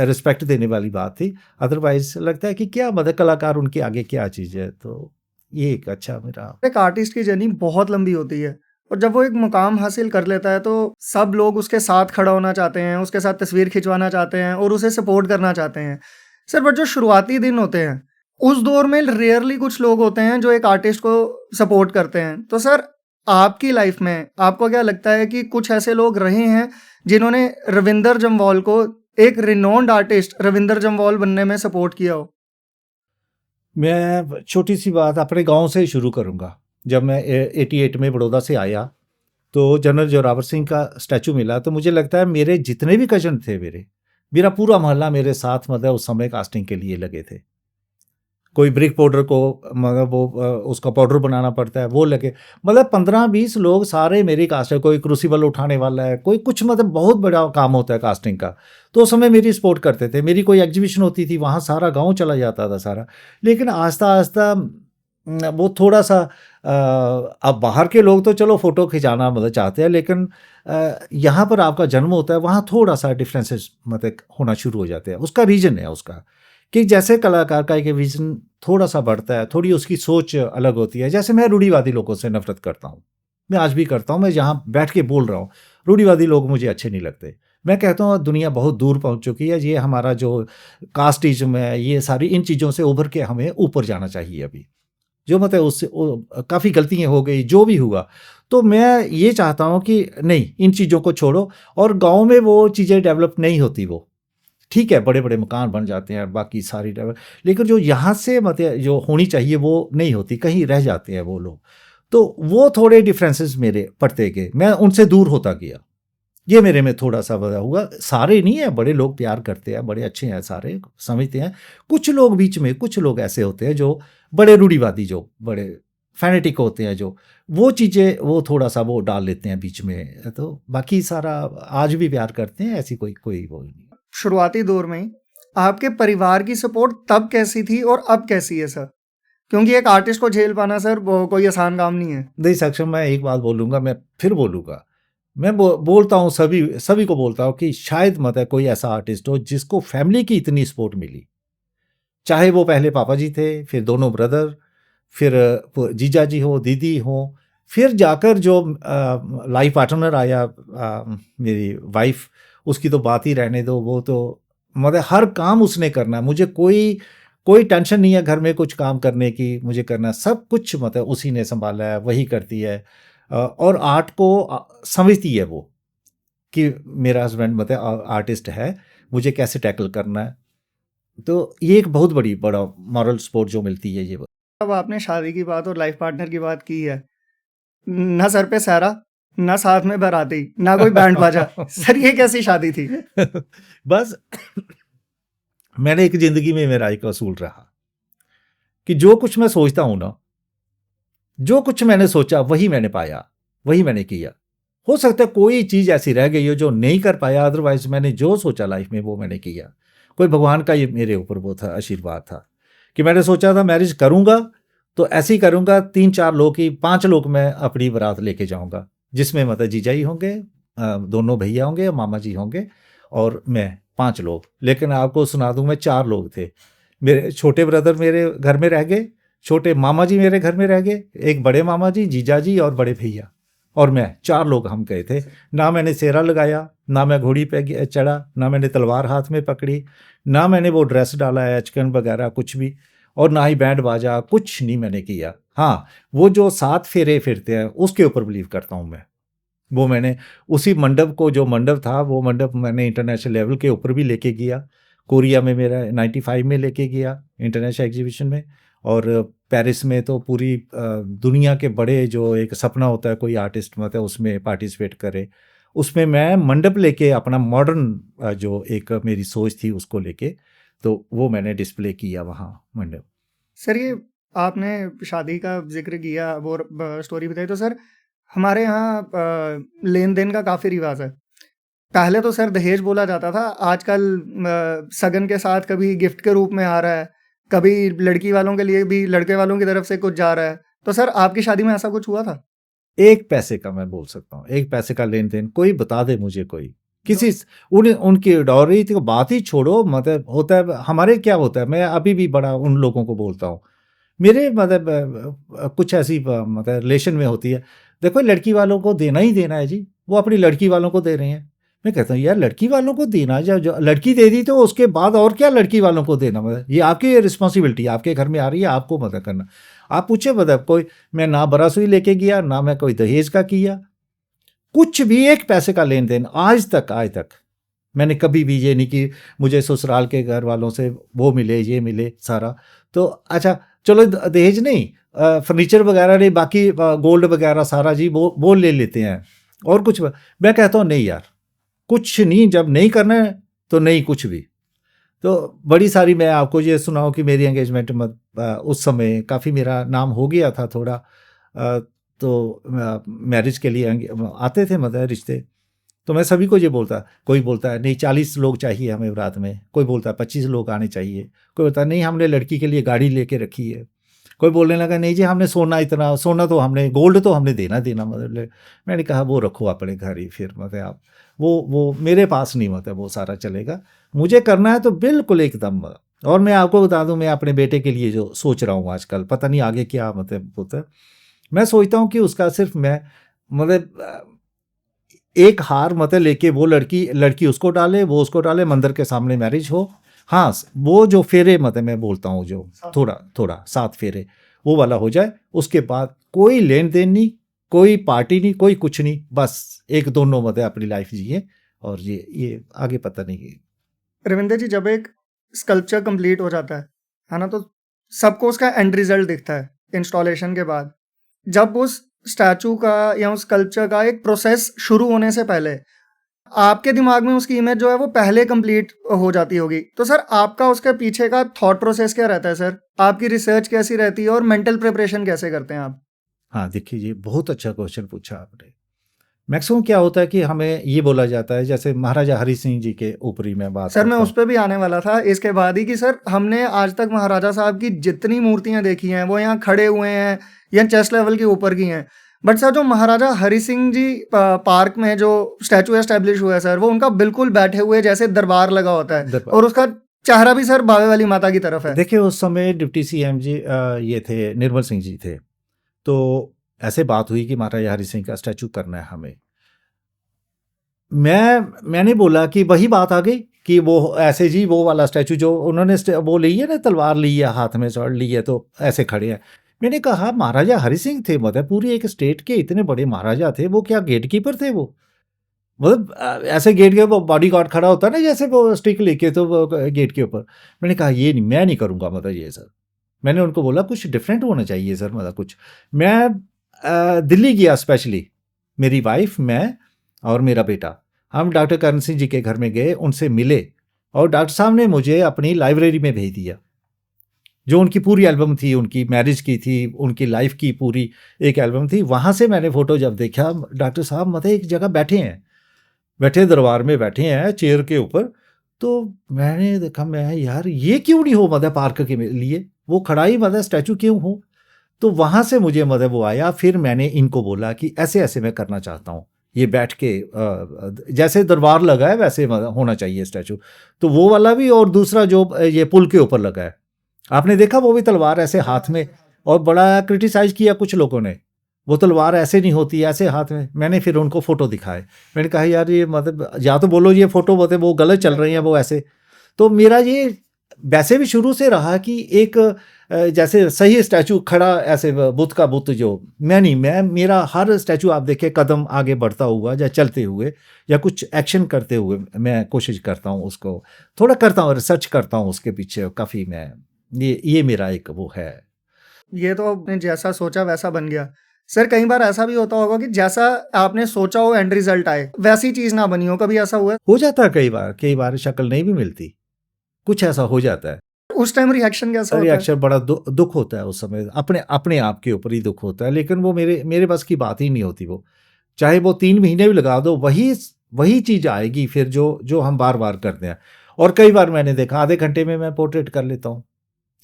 रिस्पेक्ट देने वाली बात थी। अदरवाइज लगता है कि क्या मतलब कलाकार उनके आगे क्या चीज़ है। तो ये एक अच्छा मेरा।
एक आर्टिस्ट की जर्नी बहुत लंबी होती है और जब वो एक मुकाम हासिल कर लेता है तो सब लोग उसके साथ खड़ा होना चाहते हैं, उसके साथ तस्वीर खिंचवाना चाहते हैं और उसे सपोर्ट करना चाहते हैं। सर बट जो शुरुआती दिन होते हैं उस दौर में रेयरली कुछ लोग होते हैं जो एक आर्टिस्ट को सपोर्ट करते हैं। तो सर आपकी लाइफ में आपको क्या लगता है कि कुछ ऐसे लोग रहे हैं जिन्होंने रविंदर जम्वाल को, एक रिनोन्ड आर्टिस्ट रविंदर जम्वाल बनने में सपोर्ट किया हो?
मैं छोटी सी बात अपने गांव से ही शुरू करूंगा। जब मैं 88 में बड़ौदा से आया तो जनरल जोरावर सिंह का स्टैचू मिला, तो मुझे लगता है मेरे जितने भी कजन थे, मेरा पूरा मोहल्ला मेरे साथ मतलब उस समय कास्टिंग के लिए लगे थे। कोई ब्रिक पाउडर को मतलब वो उसका पाउडर बनाना पड़ता है, वो लगे, मतलब 15-20 लोग सारे मेरी कास्ट है। कोई क्रूसिबल उठाने वाला है, कोई कुछ, मतलब बहुत बड़ा काम होता है कास्टिंग का। तो उस समय मेरी सपोर्ट करते थे। मेरी कोई एग्जीबिशन होती थी वहाँ सारा गांव चला जाता था सारा। लेकिन आस्ता आस्ता वो थोड़ा सा अब बाहर के लोग तो चलो फ़ोटो खिंचाना मतलब चाहते हैं, लेकिन यहाँ पर आपका जन्म होता है वहाँ थोड़ा सा डिफरेंसेस मतलब होना शुरू हो जाते हैं। उसका रीज़न है उसका कि जैसे कलाकार का एक विजन थोड़ा सा बढ़ता है, थोड़ी उसकी सोच अलग होती है। जैसे मैं रूढ़िवादी लोगों से नफरत करता हूँ, मैं आज भी करता हूँ। मैं यहाँ बैठ के बोल रहा हूँ, रूढ़िवादी लोग मुझे अच्छे नहीं लगते। मैं कहता हूँ दुनिया बहुत दूर पहुँच चुकी है, ये हमारा जो कास्टिज्म है, ये सारी इन चीज़ों से उभर के हमें ऊपर जाना चाहिए। अभी जो मतलब उससे काफ़ी गलतियाँ हो गई, जो भी हुआ। तो मैं ये चाहता हूँ कि नहीं, इन चीज़ों को छोड़ो। और गाँव में वो चीज़ें डेवलप नहीं होती, वो ठीक है, बड़े बड़े मकान बन जाते हैं, बाकी सारी डेवलप, लेकिन जो यहाँ से मतलब जो होनी चाहिए वो नहीं होती, कहीं रह जाते हैं वो लोग। तो वो थोड़े डिफरेंसेस मेरे पड़ते गए, मैं उनसे दूर होता गया। ये मेरे में थोड़ा सा बड़ा हुआ। सारे नहीं है, बड़े लोग प्यार करते हैं, बड़े अच्छे हैं, सारे समझते हैं। कुछ लोग बीच में, कुछ लोग ऐसे होते हैं जो बड़े रूढ़िवादी, जो बड़े फैनेटिक होते हैं जो, वो चीज़ें वो थोड़ा-सा वो डाल लेते हैं बीच में, तो बाकी सारा आज भी प्यार करते हैं, ऐसी कोई कोई वो नहीं।
शुरुआती दौर में ही आपके परिवार की सपोर्ट तब कैसी थी और अब कैसी है सर? क्योंकि एक आर्टिस्ट को झेल पाना सर वो कोई आसान काम नहीं है।
नहीं सक्षम, मैं एक बात बोलूँगा, मैं फिर बोलूँगा, मैं बोलता हूँ सभी को बोलता हूँ कि शायद मत है कोई ऐसा आर्टिस्ट हो जिसको फैमिली की इतनी सपोर्ट मिली। चाहे वो पहले पापा जी थे, फिर दोनों ब्रदर, फिर जीजा जी हो, दीदी हो, फिर जाकर जो लाइफ पार्टनर आया मेरी वाइफ, उसकी तो बात ही रहने दो, वो तो मतलब हर काम उसने करना है, मुझे कोई कोई टेंशन नहीं है घर में कुछ काम करने की, मुझे करना सब कुछ मतलब उसी ने संभाला है, वही करती है। और आर्ट को समझती है वो कि मेरा हस्बैंड मतलब आर्टिस्ट है, मुझे कैसे टैकल करना है, तो ये एक बहुत बड़ा मॉरल सपोर्ट जो मिलती है ये।
अब आपने शादी की बात और लाइफ पार्टनर की बात की है, ना सर पे सहरा, ना साथ में बाराती, ना कोई बैंड बाजा। सर ये कैसी शादी थी?
बस मैंने एक जिंदगी में मेरा एक असूल रहा कि जो कुछ मैं सोचता हूं ना, जो कुछ मैंने सोचा वही मैंने पाया, वही मैंने किया। हो सकता है कोई चीज ऐसी रह गई हो जो नहीं कर पाया, अदरवाइज मैंने जो सोचा लाइफ में वो मैंने किया। कोई भगवान का ये मेरे ऊपर वो था, आशीर्वाद था कि मैंने सोचा था मैरिज करूंगा तो ऐसे ही करूंगा, 3-4 लोग की 5 लोग मैं अपनी बारात लेके जाऊंगा, जिसमें मतलब जीजा ही होंगे, दोनों भैया होंगे, मामा जी होंगे और मैं, 5 लोग। लेकिन आपको सुना दूं, मैं 4 लोग थे। मेरे छोटे ब्रदर मेरे घर में रह गए, छोटे मामा जी मेरे घर में रह गए, एक बड़े मामा जी, जीजा जी और बड़े भैया, और मैं, 4 लोग हम गए थे। ना मैंने सेहरा लगाया, ना मैं घोड़ी पे चढ़ा, ना मैंने तलवार हाथ में पकड़ी, ना मैंने वो ड्रेस डाला है अचकन वगैरह कुछ भी, और ना ही बैंड बाजा, कुछ नहीं मैंने किया। हाँ, वो जो 7 फेरे फिरते हैं उसके ऊपर बिलीव करता हूँ मैं। वो मैंने उसी मंडप को, जो मंडप था वो मंडप मैंने इंटरनेशनल लेवल के ऊपर भी लेके गया। कोरिया में मेरा 95 में लेके गया इंटरनेशनल एग्जीबिशन में, और पेरिस में तो पूरी दुनिया के बड़े जो एक सपना होता है कोई आर्टिस्ट मतलब उसमें पार्टिसिपेट करे, उसमें मैं मंडप लेके अपना मॉडर्न जो एक मेरी सोच थी उसको लेके, तो वो मैंने डिस्प्ले किया वहाँ मंडप।
सर ये आपने शादी का जिक्र किया, वो स्टोरी बताई, तो सर हमारे यहाँ लेन देन का काफ़ी रिवाज है। पहले तो सर दहेज बोला जाता था, आजकल सगन के साथ कभी गिफ्ट के रूप में आ रहा है, कभी लड़की वालों के लिए भी लड़के वालों की तरफ से कुछ जा रहा है। तो सर आपकी शादी में ऐसा कुछ हुआ था?
1 पैसे का मैं बोल सकता हूँ, 1 पैसे का लेन देन कोई बता दे मुझे, कोई किसी उनकी डॉरी तो बात ही छोड़ो, मतलब होता है हमारे क्या होता है, मैं अभी भी बड़ा उन लोगों को बोलता हूँ, मेरे मतलब कुछ ऐसी मतलब रिलेशन में होती है, देखो लड़की वालों को देना ही देना है जी, वो अपनी लड़की वालों को दे रहे हैं। मैं कहता हूँ यार लड़की वालों को देना, जो लड़की दे दी तो उसके बाद और क्या लड़की वालों को देना, मतलब ये आपकी रिस्पॉन्सिबिलिटी, आपके घर में आ रही है, आपको मदद करना। आप पूछे मतलब कोई, मैं ना बरासुई लेके गया, ना मैं कोई दहेज का किया, कुछ भी 1 पैसे का लेन देन आज तक मैंने कभी भी ये नहीं कि मुझे ससुराल के घर वालों से वो मिले ये मिले सारा। तो अच्छा चलो दहेज नहीं, फर्नीचर वगैरह नहीं, बाकी गोल्ड वगैरह सारा जी वो ले लेते हैं, और कुछ मैं कहता हूँ नहीं यार, कुछ नहीं, जब नहीं करना है तो नहीं कुछ भी। तो बड़ी सारी, मैं आपको ये सुनाऊँ कि मेरी एंगेजमेंट में उस समय काफ़ी मेरा नाम हो गया था थोड़ा, तो मैरिज के लिए आते थे मतलब रिश्ते, तो मैं सभी को ये बोलता, कोई बोलता है नहीं 40 लोग चाहिए हमें रात में, कोई बोलता है 25 लोग आने चाहिए, कोई बोलता है नहीं हमने लड़की के लिए गाड़ी लेके रखी है, कोई बोलने लगा नहीं जी हमने सोना इतना, सोना तो हमने, गोल्ड तो हमने देना मतलब। मैंने कहा वो रखो अपने घर ही, फिर मतलब आप वो मेरे पास नहीं, मतलब वो सारा चलेगा, मुझे करना है तो बिल्कुल एकदम। और मैं आपको बता दूं, मैं अपने बेटे के लिए जो सोच रहा हूँ आजकल, पता नहीं आगे क्या मतलब होता है, मैं सोचता हूँ कि उसका सिर्फ मैं मतलब एक हार मतलब लेके वो लड़की उसको डाले, वो उसको डाले, मंदिर के सामने मैरिज हो। हाँ, वो जो फेरे मतलब मैं बोलता हूँ जो थोड़ा 7 फेरे वो वाला हो जाए, उसके बाद कोई लेन देन नहीं, कोई पार्टी नहीं, कोई कुछ नहीं, बस एक दोनों मतलब अपनी लाइफ जिए, और ये आगे पता नहीं।
रविंदर जी जब एक स्कल्पचर कंप्लीट हो जाता है ना, तो सबको उसका एंड रिजल्ट दिखता है इंस्टॉलेशन के बाद। जब उस स्टैचू का या उस स्कल्पचर का एक प्रोसेस शुरू होने से पहले आपके दिमाग में उसकी इमेज जो है वो पहले कंप्लीट हो जाती होगी। तो सर आपका उसके पीछे का थॉट प्रोसेस क्या रहता है सर? आपकी रिसर्च कैसी रहती है और मेंटल प्रिपरेशन कैसे करते हैं आप?
हाँ, देखिए ये बहुत अच्छा क्वेश्चन पूछा आपने। मैक्सिमम क्या होता है कि हमें ये बोला जाता है, जैसे महाराजा हरि सिंह जी के ऊपर ही मैं बात
सर मैं
करता
उस
हूँ।
पे भी आने वाला था इसके बाद ही कि सर हमने आज तक महाराजा साहब की जितनी मूर्तियां देखी हैं वो यहाँ खड़े हुए हैं या चेस्ट लेवल के ऊपर की हैं। बट सर जो महाराजा हरि सिंह जी पार्क में जो स्टैचू एस्टेब्लिश हुआ है सर, वो उनका बिल्कुल बैठे हुए जैसे दरबार लगा होता है
दरबार
और उसका चेहरा भी सर बावे वाली माता की तरफ है।
देखिए उस समय डिप्टी सीएम जी ये थे, निर्मल सिंह जी थे। तो ऐसे बात हुई कि महाराजा हरि सिंह का स्टैचू करना है हमें। मैंने बोला कि वही बात आ गई कि वो ऐसे जी वो वाला स्टैचू जो उन्होंने वो ली है ना, तलवार ली है हाथ में, स्वॉर्ड ली है, तो ऐसे खड़े हैं। मैंने कहा महाराजा हरि सिंह थे, मतलब पूरी एक स्टेट के इतने बड़े महाराजा थे, वो क्या गेट कीपर थे वो? मतलब ऐसे गेट के वो बॉडी गार्ड खड़ा होता है ना, जैसे वो स्टिक लेके, तो वो गेट के ऊपर। मैंने कहा ये नहीं, मैं नहीं करूँगा, मतलब ये सर। मैंने उनको बोला कुछ डिफरेंट होना चाहिए सर, मतलब कुछ। मैं दिल्ली गया स्पेशली, मेरी वाइफ, मैं और मेरा बेटा, हम डॉक्टर करण सिंह जी के घर में गए, उनसे मिले, और डॉक्टर साहब ने मुझे अपनी लाइब्रेरी में भेज दिया। जो उनकी पूरी एल्बम थी, उनकी मैरिज की थी, उनकी लाइफ की पूरी एक एल्बम थी। वहाँ से मैंने फ़ोटो जब देखा, डॉक्टर साहब मतलब एक जगह बैठे हैं, बैठे दरबार में बैठे हैं चेयर के ऊपर। तो मैंने देखा, मैं यार ये क्यों नहीं हो मतलब पार्क के लिए, वो खड़ा ही मतलब स्टैचू क्यों हो? तो वहाँ से मुझे मतलब वो आया। फिर मैंने इनको बोला कि ऐसे ऐसे मैं करना चाहता हूँ, ये बैठ के जैसे दरबार लगा है वैसे मतलब होना चाहिए स्टैचू। तो वो वाला भी, और दूसरा जो ये पुल के ऊपर लगा है, आपने देखा वो भी तलवार ऐसे हाथ में, और बड़ा क्रिटिसाइज किया कुछ लोगों ने, वो तलवार ऐसे नहीं होती, ऐसे हाथ में। मैंने फिर उनको फ़ोटो दिखाए, मैंने कहा यार ये मतलब या तो बोलो ये फ़ोटो मतलब वो गलत चल रही हैं वो ऐसे। तो मेरा ये वैसे भी शुरू से रहा कि एक जैसे सही स्टैचू खड़ा ऐसे बुत का बुत, जो मैं नहीं, मैं मेरा हर स्टैचू आप देखें कदम आगे बढ़ता हुआ या चलते हुए या कुछ एक्शन करते हुए, मैं कोशिश करता हूँ उसको, थोड़ा करता हूँ, रिसर्च करता हूँ उसके पीछे काफ़ी। मैं ये मेरा एक वो है।
ये तो आपने जैसा सोचा वैसा बन गया। सर कई बार ऐसा भी होता होगा कि जैसा आपने सोचा हो एंड रिजल्ट आए, वैसी चीज़ ना बनी हो, कभी ऐसा हुआ है?
हो जाता है कई बार शक्ल नहीं भी मिलती, कुछ ऐसा हो जाता है।
उस टाइम रिएक्शन कैसा होता है?
रिएक्शन बड़ा दुख होता है उस समय, अपने अपने आप के ऊपर ही दुख होता है, लेकिन वो मेरे मेरे बस की बात ही नहीं होती। वो चाहे वो 3 महीने भी लगा दो, वही वही चीज़ आएगी फिर, जो जो हम बार बार करते हैं। और कई बार मैंने देखा आधे घंटे में मैं पोर्ट्रेट कर लेता हूँ।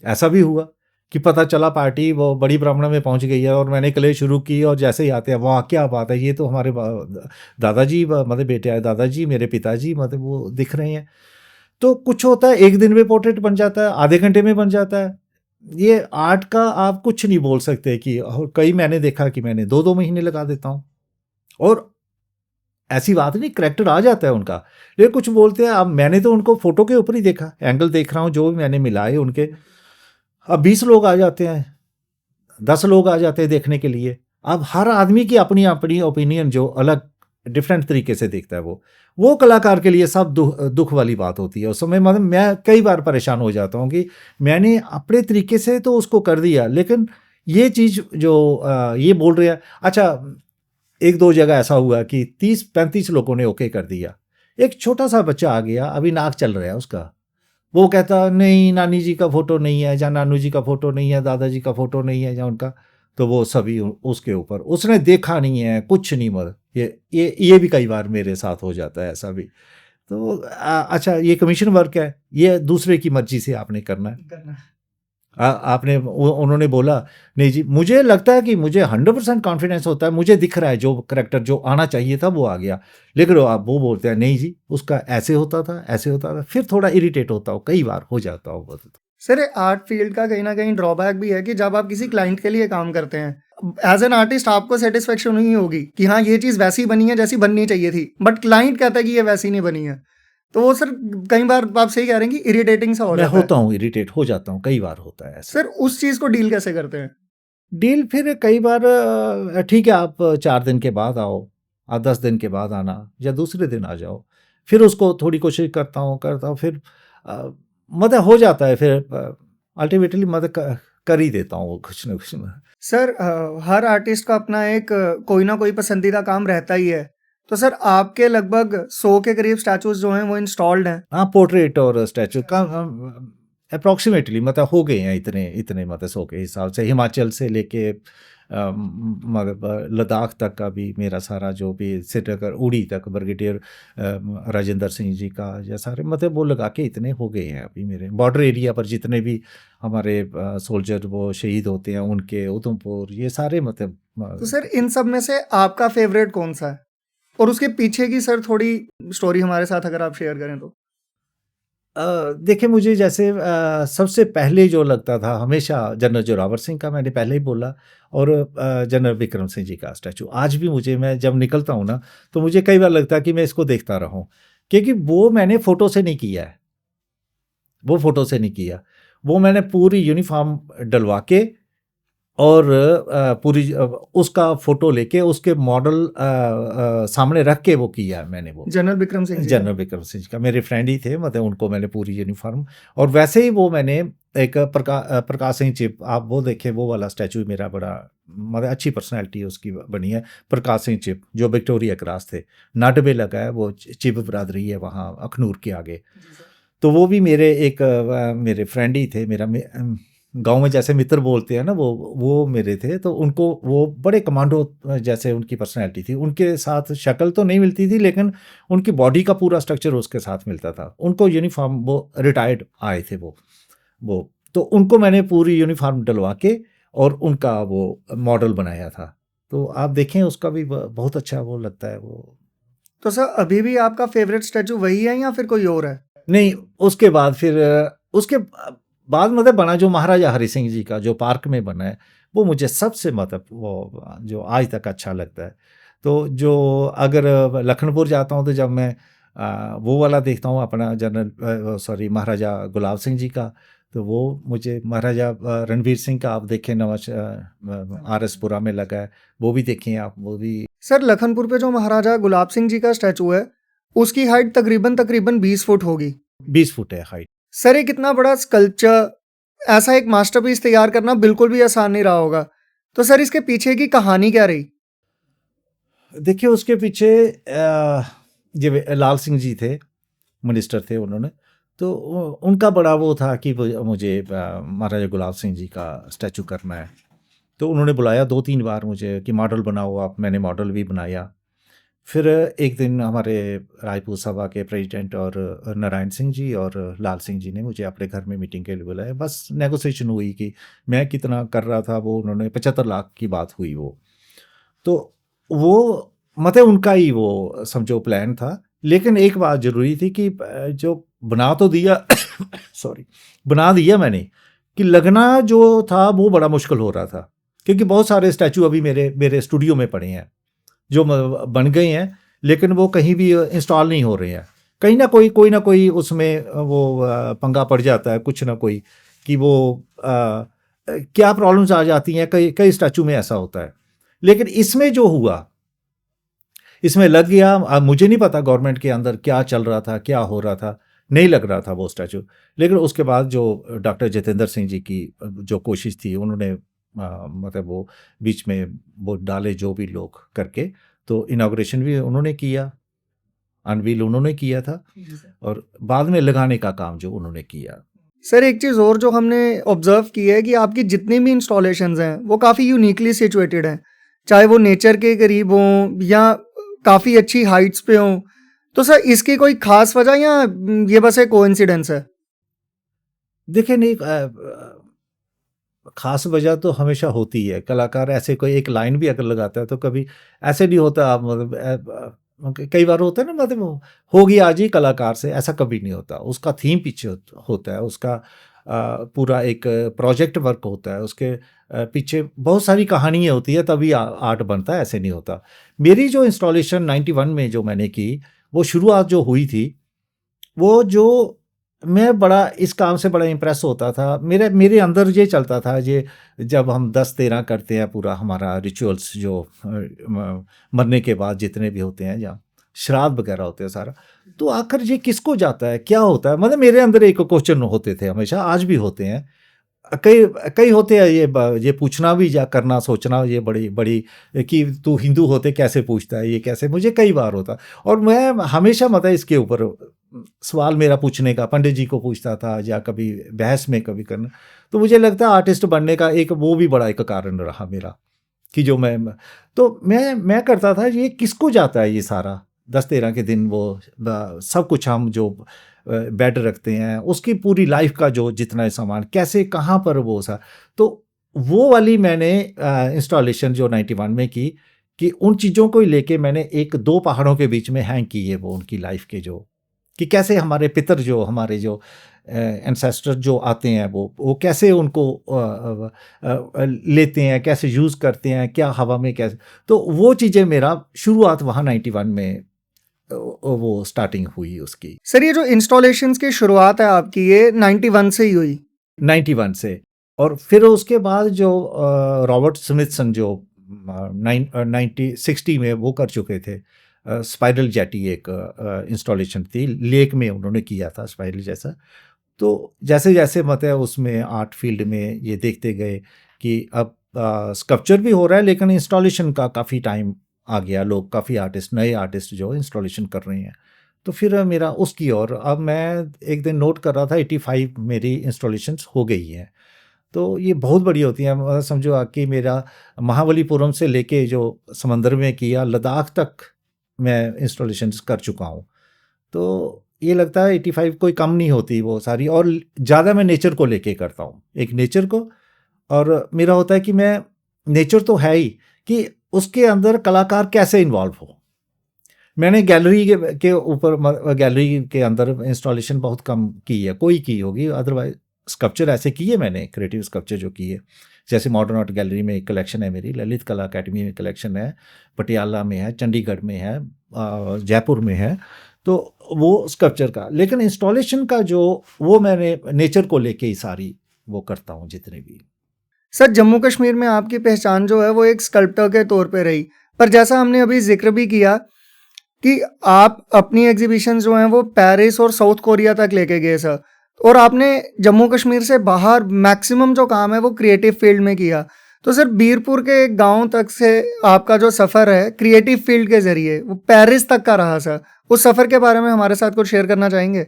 ऐसा भी हुआ कि पता चला पार्टी वो बड़ी ब्राह्मणा में पहुंच गई है, और मैंने क्ले शुरू की, और जैसे ही आते हैं, वाह क्या बात है, ये तो हमारे दादाजी मतलब बेटे आए, दादाजी मेरे पिताजी मतलब वो दिख रहे हैं। तो कुछ होता है एक दिन में पोर्ट्रेट बन जाता है, आधे घंटे में बन जाता है। ये आर्ट का आप कुछ नहीं बोल सकते कि, और कई मैंने देखा कि मैंने 2-2 महीने लगा देता हूँ, और ऐसी बात नहीं, करेक्टर आ जाता है उनका। लेकिन कुछ बोलते हैं, अब मैंने तो उनको फोटो के ऊपर ही देखा, एंगल देख रहा हूँ जो भी मैंने मिलाए उनके। अब 20 लोग आ जाते हैं, 10 लोग आ जाते हैं देखने के लिए। अब हर आदमी की अपनी अपनी ओपिनियन जो अलग डिफरेंट तरीके से देखता है, वो कलाकार के लिए सब दुख वाली बात होती है उस समय। मतलब मैं कई बार परेशान हो जाता हूँ कि मैंने अपने तरीके से तो उसको कर दिया, लेकिन ये चीज़ जो ये बोल रहे हैं। अच्छा, एक दो जगह ऐसा हुआ कि 30-35 लोगों ने ओके कर दिया, एक छोटा सा बच्चा आ गया, अभी नाक चल रहा है उसका, वो कहता नहीं नानी जी का फोटो नहीं है, या नानू जी का फोटो नहीं है, दादाजी का फोटो नहीं है, या उनका। तो वो सभी उसके ऊपर, उसने देखा नहीं है कुछ नहीं। मत ये भी कई बार मेरे साथ हो जाता है ऐसा भी। तो अच्छा, ये कमीशन वर्क है, ये दूसरे की मर्जी से आपने करना है। आपने उन्होंने बोला नहीं जी, मुझे लगता है कि मुझे 100% कॉन्फिडेंस होता है, मुझे दिख रहा है जो करेक्टर जो आना चाहिए था वो आ गया, लेकिन वो बोलते हैं नहीं जी उसका ऐसे होता था, ऐसे होता था। फिर थोड़ा इरिटेट होता हो, कई बार हो जाता हो।
सर आर्ट फील्ड का कहीं ना कहीं ड्रॉबैक भी है कि जब आप किसी क्लाइंट के लिए काम करते हैं, एज एन आर्टिस्ट आपको सेटिस्फेक्शन नहीं होगी कि हाँ ये चीज़ वैसी बनी है जैसी बननी चाहिए थी, बट क्लाइंट कहता है कि ये वैसी नहीं बनी है। तो वो सर कई बार आप सही कह रहे हैं कि इरिटेटिंग सा हो
मैं
जाता है।
होता हूँ, इरिटेट हो जाता हूँ, कई बार होता है ऐसा।
सर उस चीज़ को डील कैसे करते हैं?
डील फिर कई बार ठीक है, आप 4 दिन के बाद आओ, 10 दिन के बाद आना, या दूसरे दिन आ जाओ। फिर उसको थोड़ी कोशिश करता हूँ, फिर मतलब हो जाता है, फिर अल्टीमेटली मतलब कर ही देता हूँ कुछ ना कुछ।
सर हर आर्टिस्ट का अपना एक कोई ना कोई पसंदीदा काम रहता ही है। तो सर आपके लगभग 100 के करीब स्टैचूज जो हैं वो इंस्टॉल्ड हैं।
हाँ, पोर्ट्रेट और स्टैचू का अप्रॉक्सीमेटली मतलब हो गए हैं इतने इतने, मतलब 100 के हिसाब से। हिमाचल से लेके मतलब लद्दाख तक का भी मेरा सारा जो भी श्रीनगर उड़ी तक ब्रिगेडियर राजेंद्र सिंह जी का, या सारे मतलब वो लगा के इतने हो गए हैं अभी मेरे बॉर्डर एरिया पर जितने भी हमारे सोल्जर वो शहीद होते हैं उनके, उधमपुर, ये सारे मतलब
तो सर इन सब में से आपका फेवरेट कौन सा है, और उसके पीछे की सर थोड़ी स्टोरी हमारे साथ अगर आप शेयर करें तो।
देखिए मुझे जैसे सबसे पहले जो लगता था हमेशा जनरल जोरावर सिंह का, मैंने पहले ही बोला, और जनरल विक्रम सिंह जी का स्टैचू। आज भी मुझे, मैं जब निकलता हूँ ना तो मुझे कई बार लगता है कि मैं इसको देखता रहूँ, क्योंकि वो मैंने फ़ोटो से नहीं किया है, वो फ़ोटो से नहीं किया, वो मैंने पूरी यूनिफॉर्म डलवा के और पूरी उसका फ़ोटो लेके उसके मॉडल सामने रख के वो किया है मैंने। वो
जनरल विक्रम सिंह जी
जनरल विक्रम सिंह का मेरे फ्रेंड ही थे, मतलब उनको मैंने पूरी यूनिफॉर्म, और वैसे ही वो मैंने एक प्रकाश सिंह चिप, आप वो देखें, वो वाला स्टैचू मेरा बड़ा मतलब अच्छी पर्सनैलिटी उसकी बनी है। प्रकाश सिंह चिप जो विक्टोरिया क्रॉस थे, नाडबे लगा है, वो चिप बरादरी है वहाँ अखनूर के आगे। तो वो भी मेरे एक मेरे फ्रेंड ही थे, मेरा गांव में जैसे मित्र बोलते हैं ना, वो मेरे थे। तो उनको वो बड़े कमांडो जैसे उनकी पर्सनैलिटी थी, उनके साथ शक्ल तो नहीं मिलती थी लेकिन उनकी बॉडी का पूरा स्ट्रक्चर उसके साथ मिलता था। उनको यूनिफॉर्म, वो रिटायर्ड आए थे वो तो उनको मैंने पूरी यूनिफॉर्म डलवा के और उनका वो मॉडल बनाया था। तो आप देखें उसका भी बहुत अच्छा वो लगता है वो।
तो सर अभी भी आपका फेवरेट स्टैचू वही है या फिर कोई और है?
नहीं, उसके बाद फिर उसके बाद मतलब बना जो महाराजा हरि सिंह जी का जो पार्क में बना है, वो मुझे सबसे मतलब वो जो आज तक अच्छा लगता है। तो जो अगर लखनपुर जाता हूँ तो जब मैं वो वाला देखता हूँ अपना जनरल सॉरी महाराजा गुलाब सिंह जी का, तो वो मुझे, महाराजा रणवीर सिंह का आप देखें नवाज RS पुरा में लगा है, वो भी देखें आप, वो भी।
सर लखनपुर पे जो महाराजा गुलाब सिंह जी का स्टैचू है उसकी हाइट तकरीबन 20 फुट होगी।
20 फुट है हाइट।
सर एक इतना बड़ा स्कल्पचर, ऐसा एक मास्टरपीस तैयार करना बिल्कुल भी आसान नहीं रहा होगा। तो सर इसके पीछे की कहानी क्या रही?
देखिए उसके पीछे ये लाल सिंह जी थे, मिनिस्टर थे उन्होंने, तो उनका बड़ा वो था कि मुझे महाराजा गुलाब सिंह जी का स्टैचू करना है। तो उन्होंने बुलाया 2-3 बार मुझे कि मॉडल बनाओ आप, मैंने मॉडल भी बनाया। फिर एक दिन हमारे रायपुर सभा के प्रेसिडेंट और नारायण सिंह जी और लाल सिंह जी ने मुझे अपने घर में मीटिंग के लिए बुलाया। बस नेगोशिएशन हुई कि मैं कितना कर रहा था, वो उन्होंने 75 लाख की बात हुई वो। तो वो मतलब उनका ही वो समझो प्लान था। लेकिन एक बात ज़रूरी थी कि जो बना तो दिया सॉरी, बना दिया मैंने, कि लगना जो था वो बड़ा मुश्किल हो रहा था, क्योंकि बहुत सारे स्टैचू अभी मेरे स्टूडियो में पड़े हैं जो बन गए हैं, लेकिन वो कहीं भी इंस्टॉल नहीं हो रहे हैं। कहीं ना कोई उसमें वो पंगा पड़ जाता है, कुछ ना कोई, कि वो क्या प्रॉब्लम्स आ जाती हैं। कई कई स्टैचू में ऐसा होता है। लेकिन इसमें जो हुआ, इसमें लग गया। अब मुझे नहीं पता गवर्नमेंट के अंदर क्या चल रहा था, क्या हो रहा था, नहीं लग रहा था वो स्टैचू। लेकिन उसके बाद जो डॉक्टर जितेंद्र सिंह जी की जो कोशिश थी, उन्होंने मतलब वो बीच में वो डाले जो भी लोग करके, तो इनाग्रेशन भी उन्होंने किया, अनवील उन्होंने किया था, और बाद में लगाने का काम जो उन्होंने किया।
सर एक चीज़ और जो हमने ऑब्जर्व की है कि आपकी जितनी भी इंस्टॉलेशंस हैं वो काफ़ी यूनिकली सिचुएटेड हैं, चाहे वो नेचर के करीब हों या काफ़ी अच्छी हाइट्स पे हों। तो सर इसकी कोई खास वजह या ये बस एक कोइंसिडेंस है?
देखिए नहीं, खास वजह तो हमेशा होती है। कलाकार ऐसे कोई एक लाइन भी अगर लगाता है तो कभी ऐसे नहीं होता, आप मतलब कई बार होता है ना, मतलब हो गया आज ही कलाकार से, ऐसा कभी नहीं होता। उसका थीम पीछे होता है, उसका पूरा एक प्रोजेक्ट वर्क होता है, उसके पीछे बहुत सारी कहानियाँ होती है, तभी आर्ट बनता है, ऐसे नहीं होता। मेरी जो इंस्टॉलेशन 91 में जो मैंने की, वो शुरुआत जो हुई थी, वो जो मैं बड़ा इस काम से बड़ा इम्प्रेस होता था। मेरे अंदर ये चलता था, ये जब हम 10-13 करते हैं पूरा हमारा रिचुअल्स जो मरने के बाद जितने भी होते हैं, या श्राद्ध वगैरह होते हैं सारा, तो आखिर ये किसको जाता है, क्या होता है? मतलब मेरे अंदर एक क्वेश्चन होते थे हमेशा, आज भी होते हैं। कई कई होते हैं ये पूछना भी जा करना सोचना ये बड़ी बड़ी कि तू हिंदू होते कैसे पूछता है ये कैसे, मुझे कई बार होता। और मैं हमेशा मतलब इसके ऊपर सवाल मेरा पूछने का पंडित जी को पूछता था या कभी बहस में कभी करना। तो मुझे लगता है आर्टिस्ट बनने का एक वो भी बड़ा एक कारण रहा मेरा कि जो मैं करता था ये किसको जाता है ये सारा 10-13 के दिन वो सब कुछ हम जो बेड रखते हैं उसकी पूरी लाइफ का जो जितना सामान कैसे कहाँ पर वो सा। तो वो वाली मैंने इंस्टॉलेशन जो 91 में की कि उन चीज़ों को ही लेके मैंने एक दो पहाड़ों के बीच में हैंग की है वो उनकी लाइफ के जो कि कैसे हमारे पितर जो हमारे जो एंसेस्टर जो आते हैं वो कैसे उनको लेते हैं कैसे यूज़ करते हैं क्या हवा में कैसे। तो वो चीज़ें मेरा शुरुआत वहाँ 91 में वो स्टार्टिंग हुई उसकी।
सर ये जो इंस्टॉलेशंस की शुरुआत है आपकी ये 91 से ही हुई?
91 से। और फिर उसके बाद जो रॉबर्ट स्मिथसन जो 1960 में वो कर चुके थे स्पाइरल जेटी एक इंस्टॉलेशन थी लेक में उन्होंने किया था स्पाइरल जैसा। तो जैसे जैसे मतलब उसमें आर्ट फील्ड में ये देखते गए कि अब स्कल्पचर भी हो रहा है लेकिन इंस्टॉलेशन का काफ़ी टाइम आ गया, लोग काफ़ी आर्टिस्ट नए आर्टिस्ट जो इंस्टॉलेशन कर रहे हैं। तो फिर मेरा उसकी और अब मैं एक दिन नोट कर रहा था 85 मेरी इंस्टॉलेशंस हो गई हैं। तो ये बहुत बड़ी होती हैं, मतलब समझो कि मेरा महाबलीपुरम से लेके जो समंदर में किया लद्दाख तक मैं इंस्टॉलेशंस कर चुका हूँ। तो ये लगता है 85 कोई कम नहीं होती वो सारी। और ज़्यादा मैं नेचर को लेके करता हूँ, एक नेचर को। और मेरा होता है कि मैं नेचर तो है ही कि उसके अंदर कलाकार कैसे इन्वॉल्व हो। मैंने गैलरी के ऊपर गैलरी के अंदर इंस्टॉलेशन बहुत कम की है, कोई की होगी, अदरवाइज स्कल्पचर ऐसे किए मैंने, क्रिएटिव स्कल्पचर जो किए जैसे मॉडर्न आर्ट गैलरी में एक कलेक्शन है मेरी, ललित कला अकेडमी में कलेक्शन है, पटियाला में है, चंडीगढ़ में है, जयपुर में है। तो वो स्कल्पचर का, लेकिन इंस्टॉलेशन का जो वो मैंने नेचर को लेके ही सारी वो करता हूँ जितने भी।
सर जम्मू कश्मीर में आपकी पहचान जो है वो एक स्कल्प्टर के तौर पे रही, पर जैसा हमने अभी जिक्र भी किया कि आप अपनी एग्जीबिशन जो हैं वो पेरिस और साउथ कोरिया तक लेके गए सर, और आपने जम्मू कश्मीर से बाहर मैक्सिमम जो काम है वो क्रिएटिव फील्ड में किया। तो सर बीरपुर के गांव तक से आपका जो सफ़र है क्रिएटिव फील्ड के ज़रिए वो पेरिस तक का रहा सर, उस सफ़र के बारे में हमारे साथ कुछ शेयर करना चाहेंगे?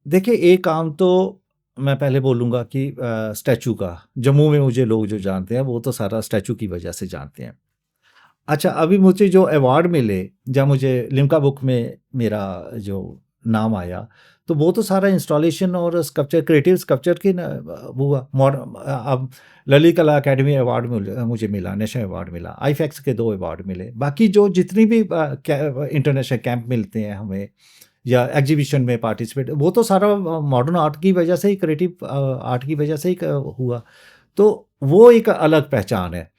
देखिए एक काम तो मैं पहले बोलूँगा कि स्टैचू का, जम्मू में मुझे लोग जो जानते हैं वो तो सारा स्टैचू की वजह से जानते हैं। अच्छा, अभी मुझे जो अवार्ड मिले, जब मुझे लिम्का बुक में मेरा जो नाम आया, तो वो तो सारा इंस्टॉलेशन और स्कल्पचर, क्रिएटिव स्कल्पचर की ना वो हुआ। अब ललित कला अकेडमी अवार्ड मुझे मिला, नेशनल अवार्ड मिला, आईफेक्स के 2 अवार्ड मिले। बाकी जो जितनी भी इंटरनेशनल कैंप मिलते हैं हमें या एग्जीबिशन में पार्टिसिपेट, वो तो सारा मॉडर्न आर्ट की वजह से ही, क्रिएटिव आर्ट की वजह से ही हुआ। तो वो एक अलग पहचान है।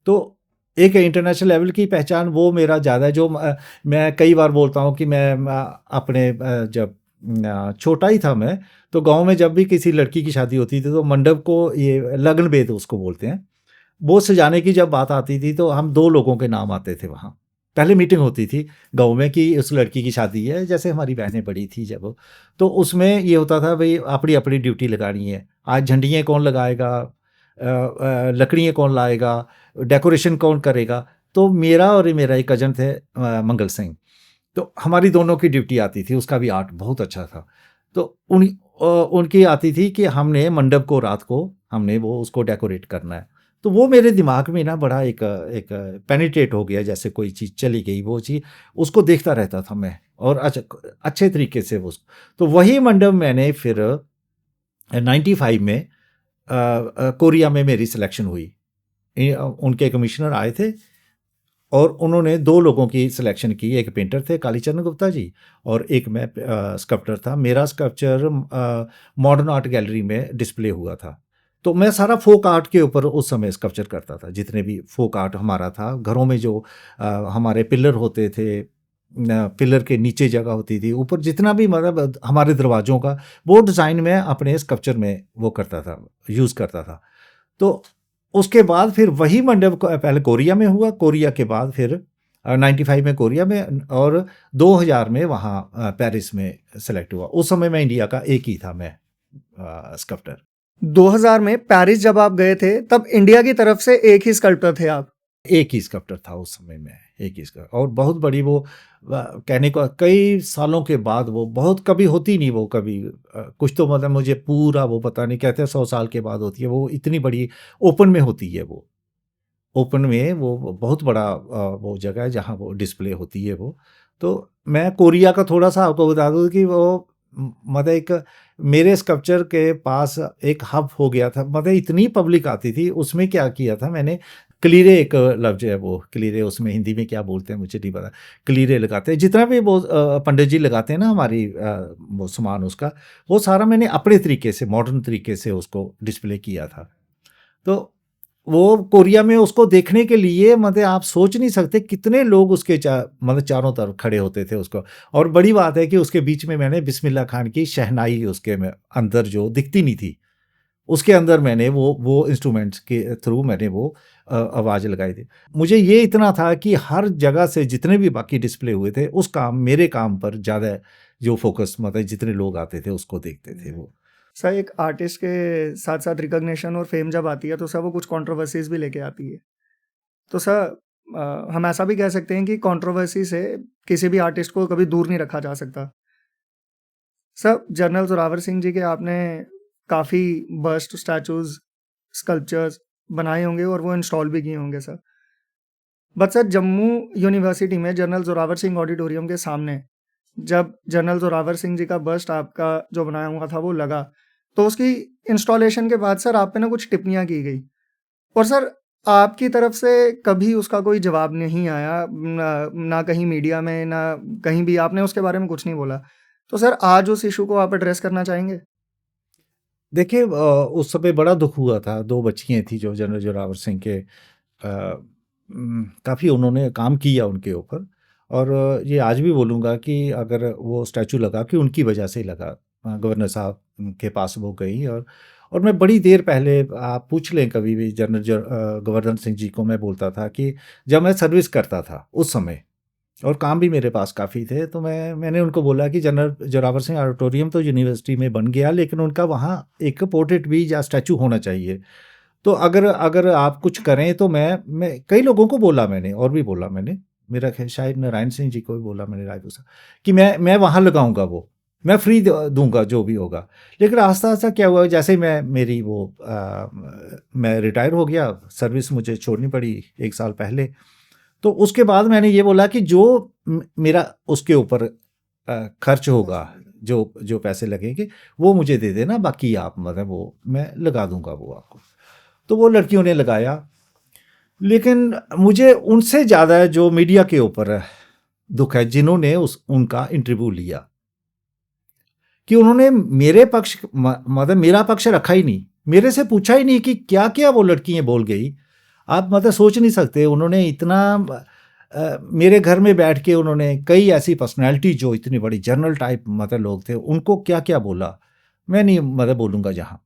तो एक इंटरनेशनल लेवल की पहचान वो मेरा ज़्यादा है। जो मैं कई बार बोलता हूँ कि मैं अपने जब छोटा ही था मैं, तो गांव में जब भी किसी लड़की की शादी होती थी तो मंडप को, ये लगन बेद उसको बोलते हैं, वो सजाने की जब बात आती थी तो हम 2 लोगों के नाम आते थे वहाँ। पहले मीटिंग होती थी गाँव में कि उस लड़की की शादी है, जैसे हमारी बहनें बड़ी थी जब, तो उसमें ये होता था भाई अपनी अपनी ड्यूटी लगानी है। आज झंडियाँ कौन लगाएगा, लकड़ियाँ कौन लाएगा, डेकोरेशन कौन करेगा। तो मेरा और मेरा एक कज़न थे मंगल सिंह, तो हमारी दोनों की ड्यूटी आती थी। उसका भी आर्ट बहुत अच्छा था। तो उनकी आती थी कि हमने मंडप को रात को हमने वो उसको डेकोरेट करना है। तो वो मेरे दिमाग में ना बड़ा एक पेनिट्रेट हो गया, जैसे कोई चीज़ चली गई वो चीज़, उसको देखता रहता था मैं और अच्छे तरीके से वो। तो वही मंडप मैंने फिर 95 में कोरिया में मेरी सिलेक्शन हुई। उनके कमिश्नर आए थे और उन्होंने 2 लोगों की सिलेक्शन की। एक पेंटर थे कालीचरण गुप्ता जी और एक मैं स्कल्पटर था। मेरा स्कल्पचर मॉडर्न आर्ट गैलरी में डिस्प्ले हुआ था। तो मैं सारा फोक आर्ट के ऊपर उस समय स्कल्पचर करता था। जितने भी फोक आर्ट हमारा था, घरों में जो हमारे पिलर होते थे, पिलर के नीचे जगह होती थी, ऊपर जितना भी मतलब हमारे दरवाज़ों का, वो डिज़ाइन मैं अपने स्कल्पचर में वो करता था, यूज़ करता था। तो उसके बाद फिर वही मंडप पहले कोरिया में हुआ, कोरिया के बाद फिर 95 में कोरिया में और 2000 में वहाँ पेरिस में सेलेक्ट हुआ। उस समय मैं इंडिया का एक ही था मैं स्कल्पटर।
2000 में पेरिस जब आप गए थे तब इंडिया की तरफ से एक ही स्कल्पटर थे आप।
एक ही स्कल्पटर था उस समय में, एक ही स्कल्पटर, और बहुत बड़ी वो कहने को कई सालों के बाद, वो बहुत कभी होती नहीं वो कभी, कुछ तो मतलब मुझे पूरा वो पता नहीं, कहते हैं 100 साल के बाद होती है वो, इतनी बड़ी ओपन में होती है वो, ओपन में वो बहुत बड़ा वो जगह है जहाँ वो डिस्प्ले होती है वो। तो मैं कोरिया का थोड़ा सा आपको बता दूँ कि वो मतलब एक मेरे स्कल्पचर के पास एक हब हो गया था, मतलब इतनी पब्लिक आती थी, उसमें क्या किया था मैंने, क्लीरे एक लफ्ज है वो, क्लीरे उसमें हिंदी में क्या बोलते हैं मुझे नहीं पता, क्लीरे लगाते हैं जितना भी वो पंडित जी लगाते हैं ना हमारी वो सामान उसका, वो सारा मैंने अपने तरीके से मॉडर्न तरीके से उसको डिस्प्ले किया था। तो वो कोरिया में उसको देखने के लिए मतलब आप सोच नहीं सकते कितने लोग उसके मतलब चारों तरफ खड़े होते थे उसको। और बड़ी बात है कि उसके बीच में मैंने बिस्मिल्लाह खान की शहनाई उसके में अंदर जो दिखती नहीं थी, उसके अंदर मैंने वो इंस्ट्रूमेंट्स के थ्रू मैंने वो आवाज़ लगाई थी। मुझे ये इतना था कि हर जगह से जितने भी बाकी डिस्प्ले हुए थे, उस काम मेरे काम पर ज़्यादा जो फोकस, मतलब जितने लोग आते थे उसको देखते थे वो।
सर एक आर्टिस्ट के साथ साथ रिकॉग्निशन और फेम जब आती है तो सर वो कुछ कंट्रोवर्सीज भी लेके आती है। तो सर हम ऐसा भी कह सकते हैं कि कंट्रोवर्सी से किसी भी आर्टिस्ट को कभी दूर नहीं रखा जा सकता। सर जनरल जोरावर सिंह जी के आपने काफ़ी बस्ट, स्टैचूज, स्कल्पचर्स बनाए होंगे और वो इंस्टॉल भी किए होंगे sir. But sir Jammu university में जनरल जोरावर सिंह ऑडिटोरियम के सामने जब जनरल जोरावर सिंह जी का बस्ट आपका जो बनाया हुआ था वो लगा, तो उसकी इंस्टॉलेशन के बाद सर आप पे ना कुछ टिप्पणियाँ की गई और सर आपकी तरफ से कभी उसका कोई जवाब नहीं आया, ना कहीं मीडिया में, ना कहीं भी आपने उसके बारे में कुछ नहीं बोला। तो सर आज उस इशू को आप एड्रेस करना चाहेंगे?
देखिए उस समय बड़ा दुख हुआ था, 2 बच्चियाँ थी जो जनरल जोरावर सिंह के काफ़ी उन्होंने काम किया उनके ऊपर। और ये आज भी बोलूँगा कि अगर वो स्टैचू लगा कि उनकी वजह से ही लगा। गवर्नर साहब के पास वो गई, और मैं बड़ी देर पहले, आप पूछ लें कभी भी गवर्नर सिंह जी को, मैं बोलता था कि जब मैं सर्विस करता था उस समय और काम भी मेरे पास काफ़ी थे, तो मैंने उनको बोला कि जनरल जोरावर सिंह ऑडिटोरियम तो यूनिवर्सिटी में बन गया, लेकिन उनका वहाँ एक पोर्ट्रेट भी या स्टैचू होना चाहिए। तो अगर अगर आप कुछ करें तो मैं कई लोगों को बोला मैंने, और भी बोला मैंने, मेरा ख्याल शायद नारायण सिंह जी को भी बोला मैंने, रायपुर से, कि मैं वहाँ लगाऊंगा वो, मैं फ्री दूंगा जो भी होगा। लेकिन आस्ता आस्ता क्या हुआ, जैसे ही मैं रिटायर हो गया, सर्विस मुझे छोड़नी पड़ी 1 साल पहले, तो उसके बाद मैंने ये बोला कि जो मेरा उसके ऊपर खर्च होगा, जो जो पैसे लगेंगे वो मुझे दे देना, बाकी आप मतलब वो मैं लगा दूंगा वो आपको। तो वो लड़कियों ने लगाया, लेकिन मुझे उनसे ज़्यादा जो मीडिया के ऊपर दुख है, जिन्होंने उनका इंटरव्यू लिया, कि उन्होंने मेरे पक्ष मतलब मेरा पक्ष रखा ही नहीं, मेरे से पूछा ही नहीं कि क्या क्या वो लड़कियां बोल गई। आप मतलब सोच नहीं सकते, उन्होंने इतना मेरे घर में बैठ के उन्होंने कई ऐसी पर्सनैलिटी जो इतनी बड़ी जर्नल टाइप मतलब लोग थे, उनको क्या क्या बोला, मैं नहीं मतलब बोलूँगा। जहाँ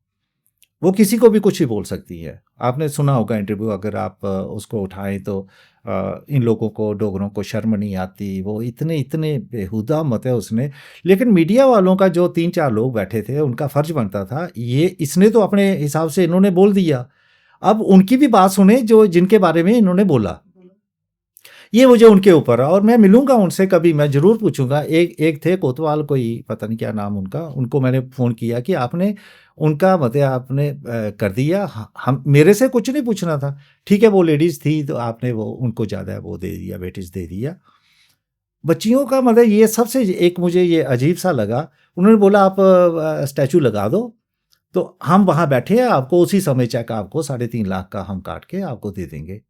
वो किसी को भी कुछ ही बोल सकती है, आपने सुना होगा इंटरव्यू, अगर आप उसको उठाएं तो इन लोगों को, डोगरों को शर्म नहीं आती, वो इतने इतने बेहुदा मत है उसने। लेकिन मीडिया वालों का जो 3-4 लोग बैठे थे, उनका फर्ज बनता था, ये इसने तो अपने हिसाब से इन्होंने बोल दिया, अब उनकी भी बात सुने जो जिनके बारे में इन्होंने बोला। ये मुझे उनके ऊपर, और मैं मिलूंगा उनसे कभी, मैं ज़रूर पूछूंगा। एक एक थे कोतवाल, कोई पता नहीं क्या नाम उनका, उनको मैंने फ़ोन किया कि आपने उनका मतलब आपने कर दिया, हम मेरे से कुछ नहीं पूछना था, ठीक है वो लेडीज़ थी तो आपने वो उनको ज़्यादा वो दे दिया, वेटेज दे दिया। बच्चियों का मतलब ये सबसे एक मुझे ये अजीब सा लगा, उन्होंने बोला आप स्टैचू लगा दो, तो हम वहाँ बैठे हैं, आपको उसी समय चेक आपको 3.5 लाख का हम काट के आपको दे देंगे।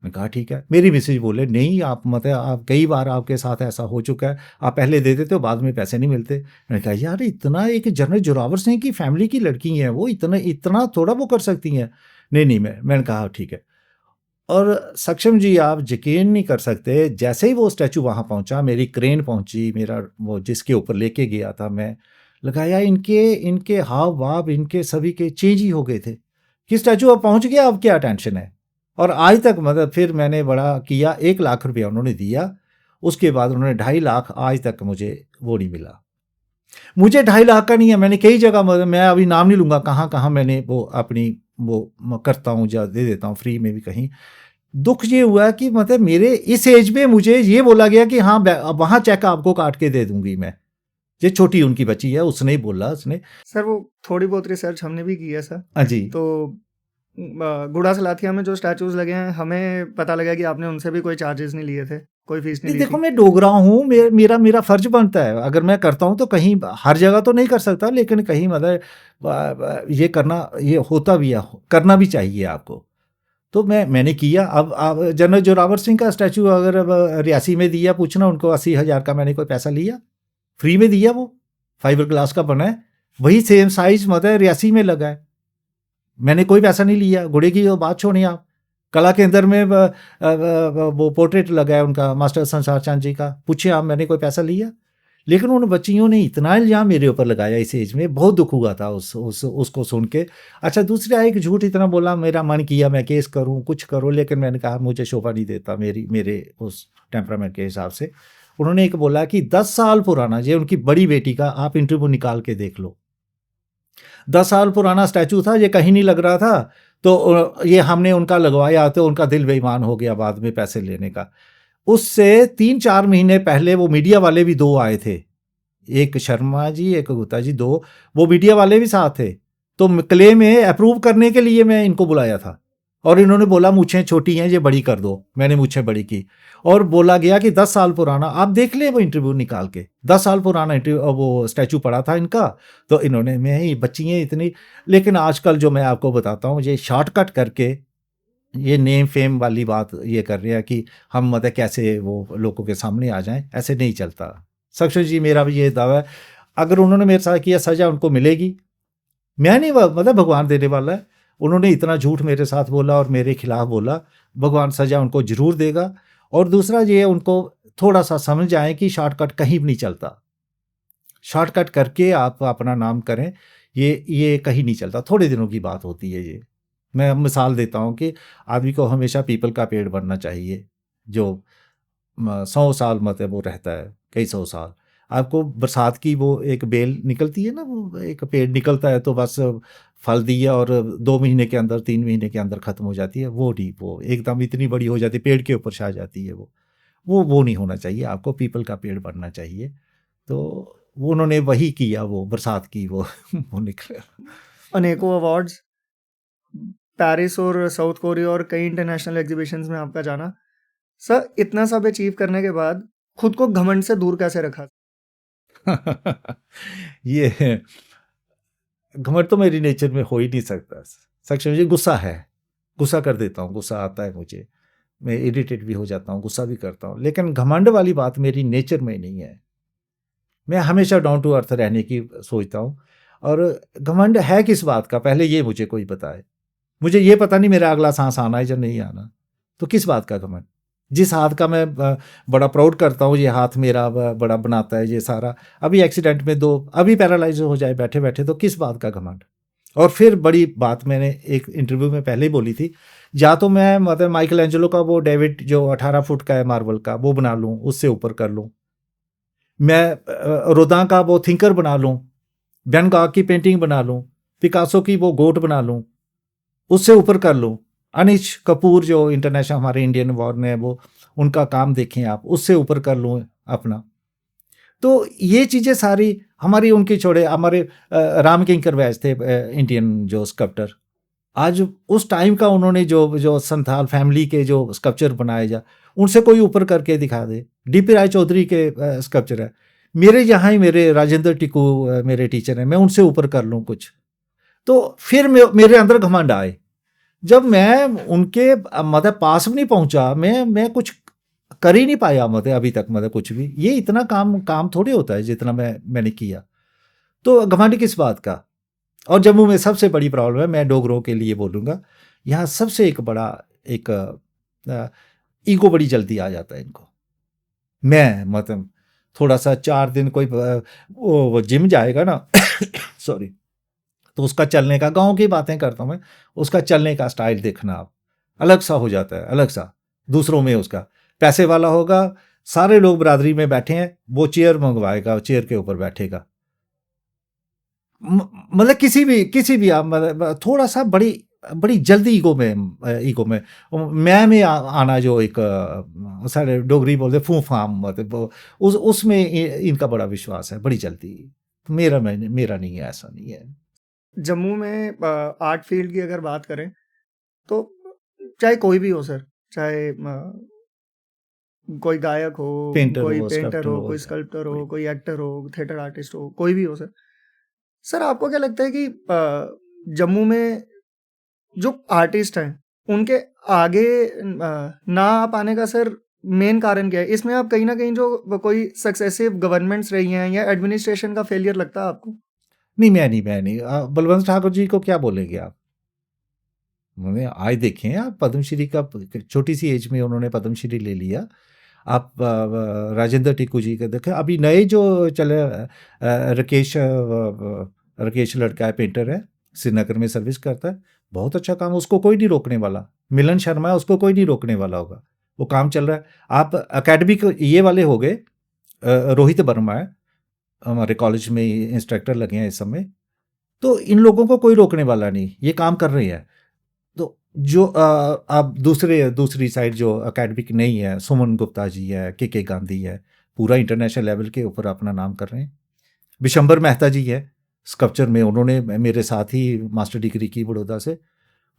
मैं कहा ठीक है। मेरी मिसेज बोले नहीं, आप मतलब आप कई बार आपके साथ ऐसा हो चुका है, आप पहले दे देते हो, बाद में पैसे नहीं मिलते। मैंने कहा यार, इतना एक जनरल जोरावर सिंह की फैमिली की लड़की हैं, वो इतना इतना थोड़ा वो कर सकती हैं। नहीं नहीं, मैंने कहा ठीक है। और सक्षम जी, आप यकीन नहीं कर सकते, जैसे ही वो स्टैचू वहाँ पहुँचा, मेरी क्रेन पहुँची, मेरा वो जिसके ऊपर लेके गया था मैं लगाया, इनके इनके हाव भाव इनके सभी के चेंज ही हो गए थे कि स्टैचू अब पहुँच गया, अब क्या टेंशन है। और आज तक मतलब फिर मैंने बड़ा किया, 1 लाख रुपया उन्होंने दिया, उसके बाद उन्होंने 2.5 लाख, आज तक मुझे वो नहीं मिला। मुझे 2.5 लाख का नहीं है, मैंने कई जगह मैं अभी नाम नहीं लूँगा कहाँ कहाँ मैंने वो अपनी वो करता हूँ या दे देता हूँ फ्री में भी कहीं। दुख ये हुआ कि मतलब मेरे इस एज में मुझे ये बोला गया कि हाँ वहाँ चेक आपको काट के दे दूंगी मैं। ये छोटी उनकी बच्ची है, उसने ही बोला उसने।
सर वो थोड़ी बहुत रिसर्च हमने भी की है सर।
हाँ जी।
तो गुड़ा सलाथिया में जो स्टैचूज लगे हैं, हमें पता लगा कि आपने उनसे भी कोई चार्जेस नहीं लिए थे, कोई फीस नहीं
नहीं
ली
देखो
थी।
मैं डोगरा हूँ, मेरा मेरा फर्ज बनता है, अगर मैं करता हूँ तो कहीं हर जगह तो नहीं कर सकता, लेकिन कहीं मतलब ये करना ये होता भी है, करना भी चाहिए आपको। तो मैंने किया। अब जनरल जोरावर सिंह का स्टैचू अगर अब रियासी में दिया, पूछना उनको 80,000 का मैंने कोई पैसा लिया, फ्री में दिया, वो फाइबर ग्लास का बना है, वही सेम साइज मतलब रियासी में लगा है, मैंने कोई पैसा नहीं लिया। घोड़े की बात छोड़िए आप, कला केंद्र में वो पोर्ट्रेट लगा है उनका मास्टर संसार चांद जी का, पूछिए आप मैंने कोई पैसा लिया। लेकिन उन बच्चियों ने इतना इल्जाम मेरे ऊपर लगाया इस एज में, बहुत दुख हुआ था उसको सुन के। अच्छा दूसरा एक झूठ इतना बोला, मेरा मन किया मैं केस करूं कुछ करूं, लेकिन मैंने कहा मुझे शोभा नहीं देता मेरे उस टेम्परामेंट के हिसाब से। उन्होंने एक बोला कि 10 साल पुराना, ये उनकी बड़ी बेटी का आप इंटरव्यू निकाल के देख लो, 10 साल पुराना स्टैचू था, ये कहीं नहीं लग रहा था, तो ये हमने उनका लगवाया तो उनका दिल बेईमान हो गया बाद में पैसे लेने का। उससे 3-4 महीने पहले वो मीडिया वाले भी 2 आए थे, एक शर्मा जी एक गुप्ता जी, 2 वो मीडिया वाले भी साथ थे। तो क्ले में अप्रूव करने के लिए मैं इनको बुलाया था, और इन्होंने बोला मूछें छोटी हैं ये बड़ी कर दो, मैंने मूछें बड़ी की, और बोला गया कि 10 साल पुराना, आप देख ले वो इंटरव्यू निकाल के, 10 साल पुराना वो स्टैचू पड़ा था इनका। तो इन्होंने मैं बच्ची हैं इतनी। लेकिन आजकल जो मैं आपको बताता हूँ, ये शॉर्टकट करके ये नेम फेम वाली बात ये कर रहे हैं कि हम मतलब कैसे वो लोगों के सामने आ जाएं, ऐसे नहीं चलता। सक्सेना जी मेरा भी ये दावा है, अगर उन्होंने मेरे साथ किया सजा उनको मिलेगी, मैं नहीं मतलब भगवान देने वाला है। उन्होंने इतना झूठ मेरे साथ बोला और मेरे खिलाफ बोला, भगवान सजा उनको जरूर देगा। और दूसरा ये उनको थोड़ा सा समझ आए कि शॉर्टकट कहीं भी नहीं चलता, शॉर्टकट करके आप अपना नाम करें, ये कहीं नहीं चलता, थोड़े दिनों की बात होती है ये। मैं मिसाल देता हूँ कि आदमी को हमेशा पीपल का पेड़ बनना चाहिए, जो 100 साल मतलब वो रहता है, कई 100 साल। आपको बरसात की वो एक बेल निकलती है ना, वो एक पेड़ निकलता है तो बस फल दिया और 2 महीने के अंदर 3 महीने के अंदर ख़त्म हो जाती है, वो नहीं, वो एकदम इतनी बड़ी हो जाती है, पेड़ के ऊपर छा जाती है वो नहीं होना चाहिए, आपको पीपल का पेड़ बनना चाहिए। तो वो उन्होंने वही किया, वो बरसात की वो निकला।
अनेकों अवार्ड्स, पेरिस और साउथ कोरिया और कई इंटरनेशनल एग्जीबिशंस में आपका जाना। सर इतना सब अचीव करने के बाद खुद को घमंड से दूर कैसे रखा?
ये घमंड तो मेरी नेचर में हो ही नहीं सकता। सक्सेना जी गुस्सा है, गुस्सा कर देता हूँ, गुस्सा आता है मुझे, मैं इरिटेट भी हो जाता हूँ, गुस्सा भी करता हूँ, लेकिन घमंड वाली बात मेरी नेचर में नहीं है। मैं हमेशा डाउन टू अर्थ रहने की सोचता हूँ। और घमंड है किस बात का, पहले ये मुझे कोई बताए। मुझे ये पता नहीं मेरा अगला सांस आना है या नहीं आना, तो किस बात का घमंड। जिस हाथ का मैं बड़ा प्राउड करता हूँ, ये हाथ मेरा बड़ा बनाता है ये सारा, अभी एक्सीडेंट में 2 अभी पैरालाइज हो जाए बैठे बैठे, तो किस बात का घमंड। और फिर बड़ी बात मैंने एक इंटरव्यू में पहले ही बोली थी, या तो मैं मतलब माइकल एंजेलो का वो डेविड जो 18 फुट का है मार्बल का, वो बना लूँ, उससे ऊपर कर लूँ, मैं रोदां का वो थिंकर बना लूँ, वैन गॉग की पेंटिंग बना लूँ, पिकासो की वो गोट बना लूँ, उससे ऊपर कर लूँ, अनिश कपूर जो इंटरनेशनल हमारे इंडियन अवार्ड में है वो, उनका काम देखें आप, उससे ऊपर कर लूँ अपना। तो ये चीज़ें सारी हमारी, उनकी छोड़े, हमारे राम किंकर वैस थे इंडियन जो स्कल्प्टर, आज उस टाइम का उन्होंने जो संथाल फैमिली के जो स्कल्पचर बनाए जा, उनसे कोई ऊपर करके दिखा दे। डीपी राय चौधरी के स्कल्पचर है, मेरे यहाँ ही मेरे राजेंद्र टिकू मेरे टीचर हैं, मैं उनसे ऊपर कर लूँ कुछ, तो फिर मेरे अंदर घमंड आए। जब मैं उनके मतलब पास भी नहीं पहुंचा, मैं कुछ कर ही नहीं पाया मतलब अभी तक, मतलब कुछ भी, ये इतना काम थोड़ी होता है जितना मैंने किया, तो घमंड किस बात का। और जम्मू में सबसे बड़ी प्रॉब्लम है, मैं डोगरों के लिए बोलूँगा, यहाँ सबसे एक बड़ा एक ईगो बड़ी जल्दी आ जाता है इनको। मैं मतलब थोड़ा सा 4 दिन कोई वो जिम जाएगा ना सॉरी, तो उसका चलने का, गांव की बातें करता हूँ मैं, उसका चलने का स्टाइल देखना आप, अलग सा हो जाता है, अलग सा दूसरों में। उसका पैसे वाला होगा, सारे लोग बरादरी में बैठे हैं, वो चेयर मंगवाएगा, चेयर के ऊपर बैठेगा, मतलब किसी भी आप मतलब थोड़ा सा बड़ी बड़ी जल्दी ईगो में मैं आना जो एक सारे डोगरी बोलते फू फाम मतलब उसमें इनका बड़ा विश्वास है बड़ी जल्दी। मेरा नहीं है, ऐसा नहीं है।
जम्मू में आर्ट फील्ड की अगर बात करें तो चाहे कोई भी हो सर, चाहे कोई गायक हो,
पेंटर
कोई
हो,
पेंटर
स्कल्प्टर
हो,
हो,
कोई स्कल्प्टर हो,
कोई
कोई एक्टर हो, थिएटर आर्टिस्ट हो, कोई भी हो सर। सर आपको क्या लगता है कि जम्मू में जो आर्टिस्ट हैं उनके आगे ना आ पाने का सर मेन कारण क्या है? इसमें आप कहीं ना कहीं जो कोई सक्सेसिव गवर्नमेंट्स रही हैं या एडमिनिस्ट्रेशन का फेलियर लगता है आपको?
नहीं, मैं नहीं बलवंत ठाकुर जी को क्या बोलेंगे आप? उन्होंने आज देखें आप पद्मश्री का छोटी सी एज में उन्होंने पद्मश्री ले लिया। आप राजेंद्र टिक्कू जी का देखें, अभी नए जो चले राकेश लड़का है, पेंटर है, श्रीनगर में सर्विस करता है, बहुत अच्छा काम, उसको कोई नहीं रोकने वाला। मिलन शर्मा है, उसको कोई नहीं रोकने वाला होगा, वो काम चल रहा है। आप अकेडमिक ये वाले हो गए, रोहित वर्मा है, हमारे कॉलेज में इंस्ट्रक्टर लगे हैं इस समय, तो इन लोगों को कोई रोकने वाला नहीं, ये काम कर रहे हैं। तो जो अब दूसरी साइड जो अकेडमिक नहीं है, सुमन गुप्ता जी है, के गांधी है, पूरा इंटरनेशनल लेवल के ऊपर अपना नाम कर रहे हैं। विशंबर मेहता जी है, स्कल्पचर में उन्होंने मेरे साथ ही मास्टर डिग्री की बड़ौदा से,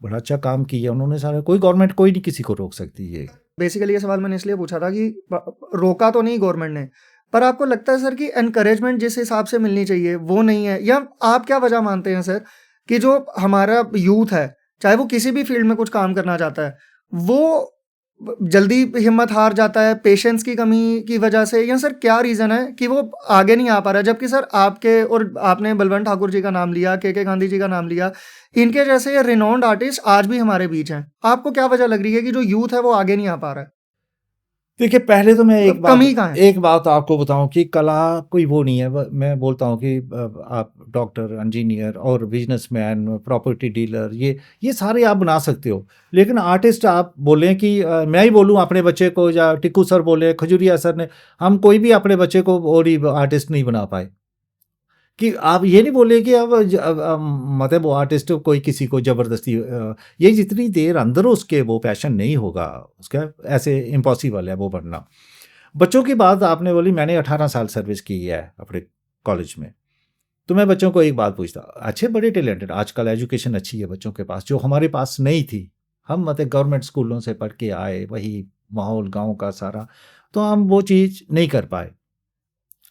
बड़ा अच्छा काम किया उन्होंने। सारा कोई गवर्नमेंट कोई नहीं किसी को रोक सकती है।
बेसिकली ये सवाल मैंने इसलिए पूछा था कि रोका तो नहीं गवर्नमेंट ने, पर आपको लगता है सर कि एनकरेजमेंट जिस हिसाब से मिलनी चाहिए वो नहीं है? या आप क्या वजह मानते हैं सर कि जो हमारा यूथ है, चाहे वो किसी भी फील्ड में कुछ काम करना चाहता है, वो जल्दी हिम्मत हार जाता है पेशेंस की कमी की वजह से? या सर क्या रीज़न है कि वो आगे नहीं आ पा रहा है? जबकि सर आपके, और आपने बलवंत ठाकुर जी का नाम लिया, के गांधी जी का नाम लिया, इनके जैसे रिनोन्ड आर्टिस्ट आज भी हमारे बीच हैं। आपको क्या वजह लग रही है कि जो यूथ है वो आगे नहीं आ पा रहा है?
देखिए, पहले तो मैं
कमी कहाँ है?
एक बात आपको बताऊं कि कला कोई वो नहीं है। मैं बोलता हूं कि आप डॉक्टर, इंजीनियर और बिजनेसमैन, प्रॉपर्टी डीलर, ये सारे आप बना सकते हो, लेकिन आर्टिस्ट आप बोलें कि मैं ही बोलूं अपने बच्चे को, या टिक्कू सर बोले, खजूरिया सर ने, हम कोई भी अपने बच्चे को और ही आर्टिस्ट नहीं बना पाए। कि आप ये नहीं बोले कि मतलब वो आर्टिस्ट कोई किसी को ज़बरदस्ती ये जितनी देर अंदर उसके वो पैशन नहीं होगा उसका, ऐसे इम्पॉसिबल है वो बनना। बच्चों की बात आपने बोली, मैंने 18 साल सर्विस की है अपने कॉलेज में, तो मैं बच्चों को एक बात पूछता, अच्छे बड़े टैलेंटेड, आजकल एजुकेशन अच्छी है बच्चों के पास, जो हमारे पास नहीं थी। हम मतलब गवर्नमेंट स्कूलों से पढ़ के आए, वही माहौल गाँव का सारा, तो हम वो चीज़ नहीं कर पाए।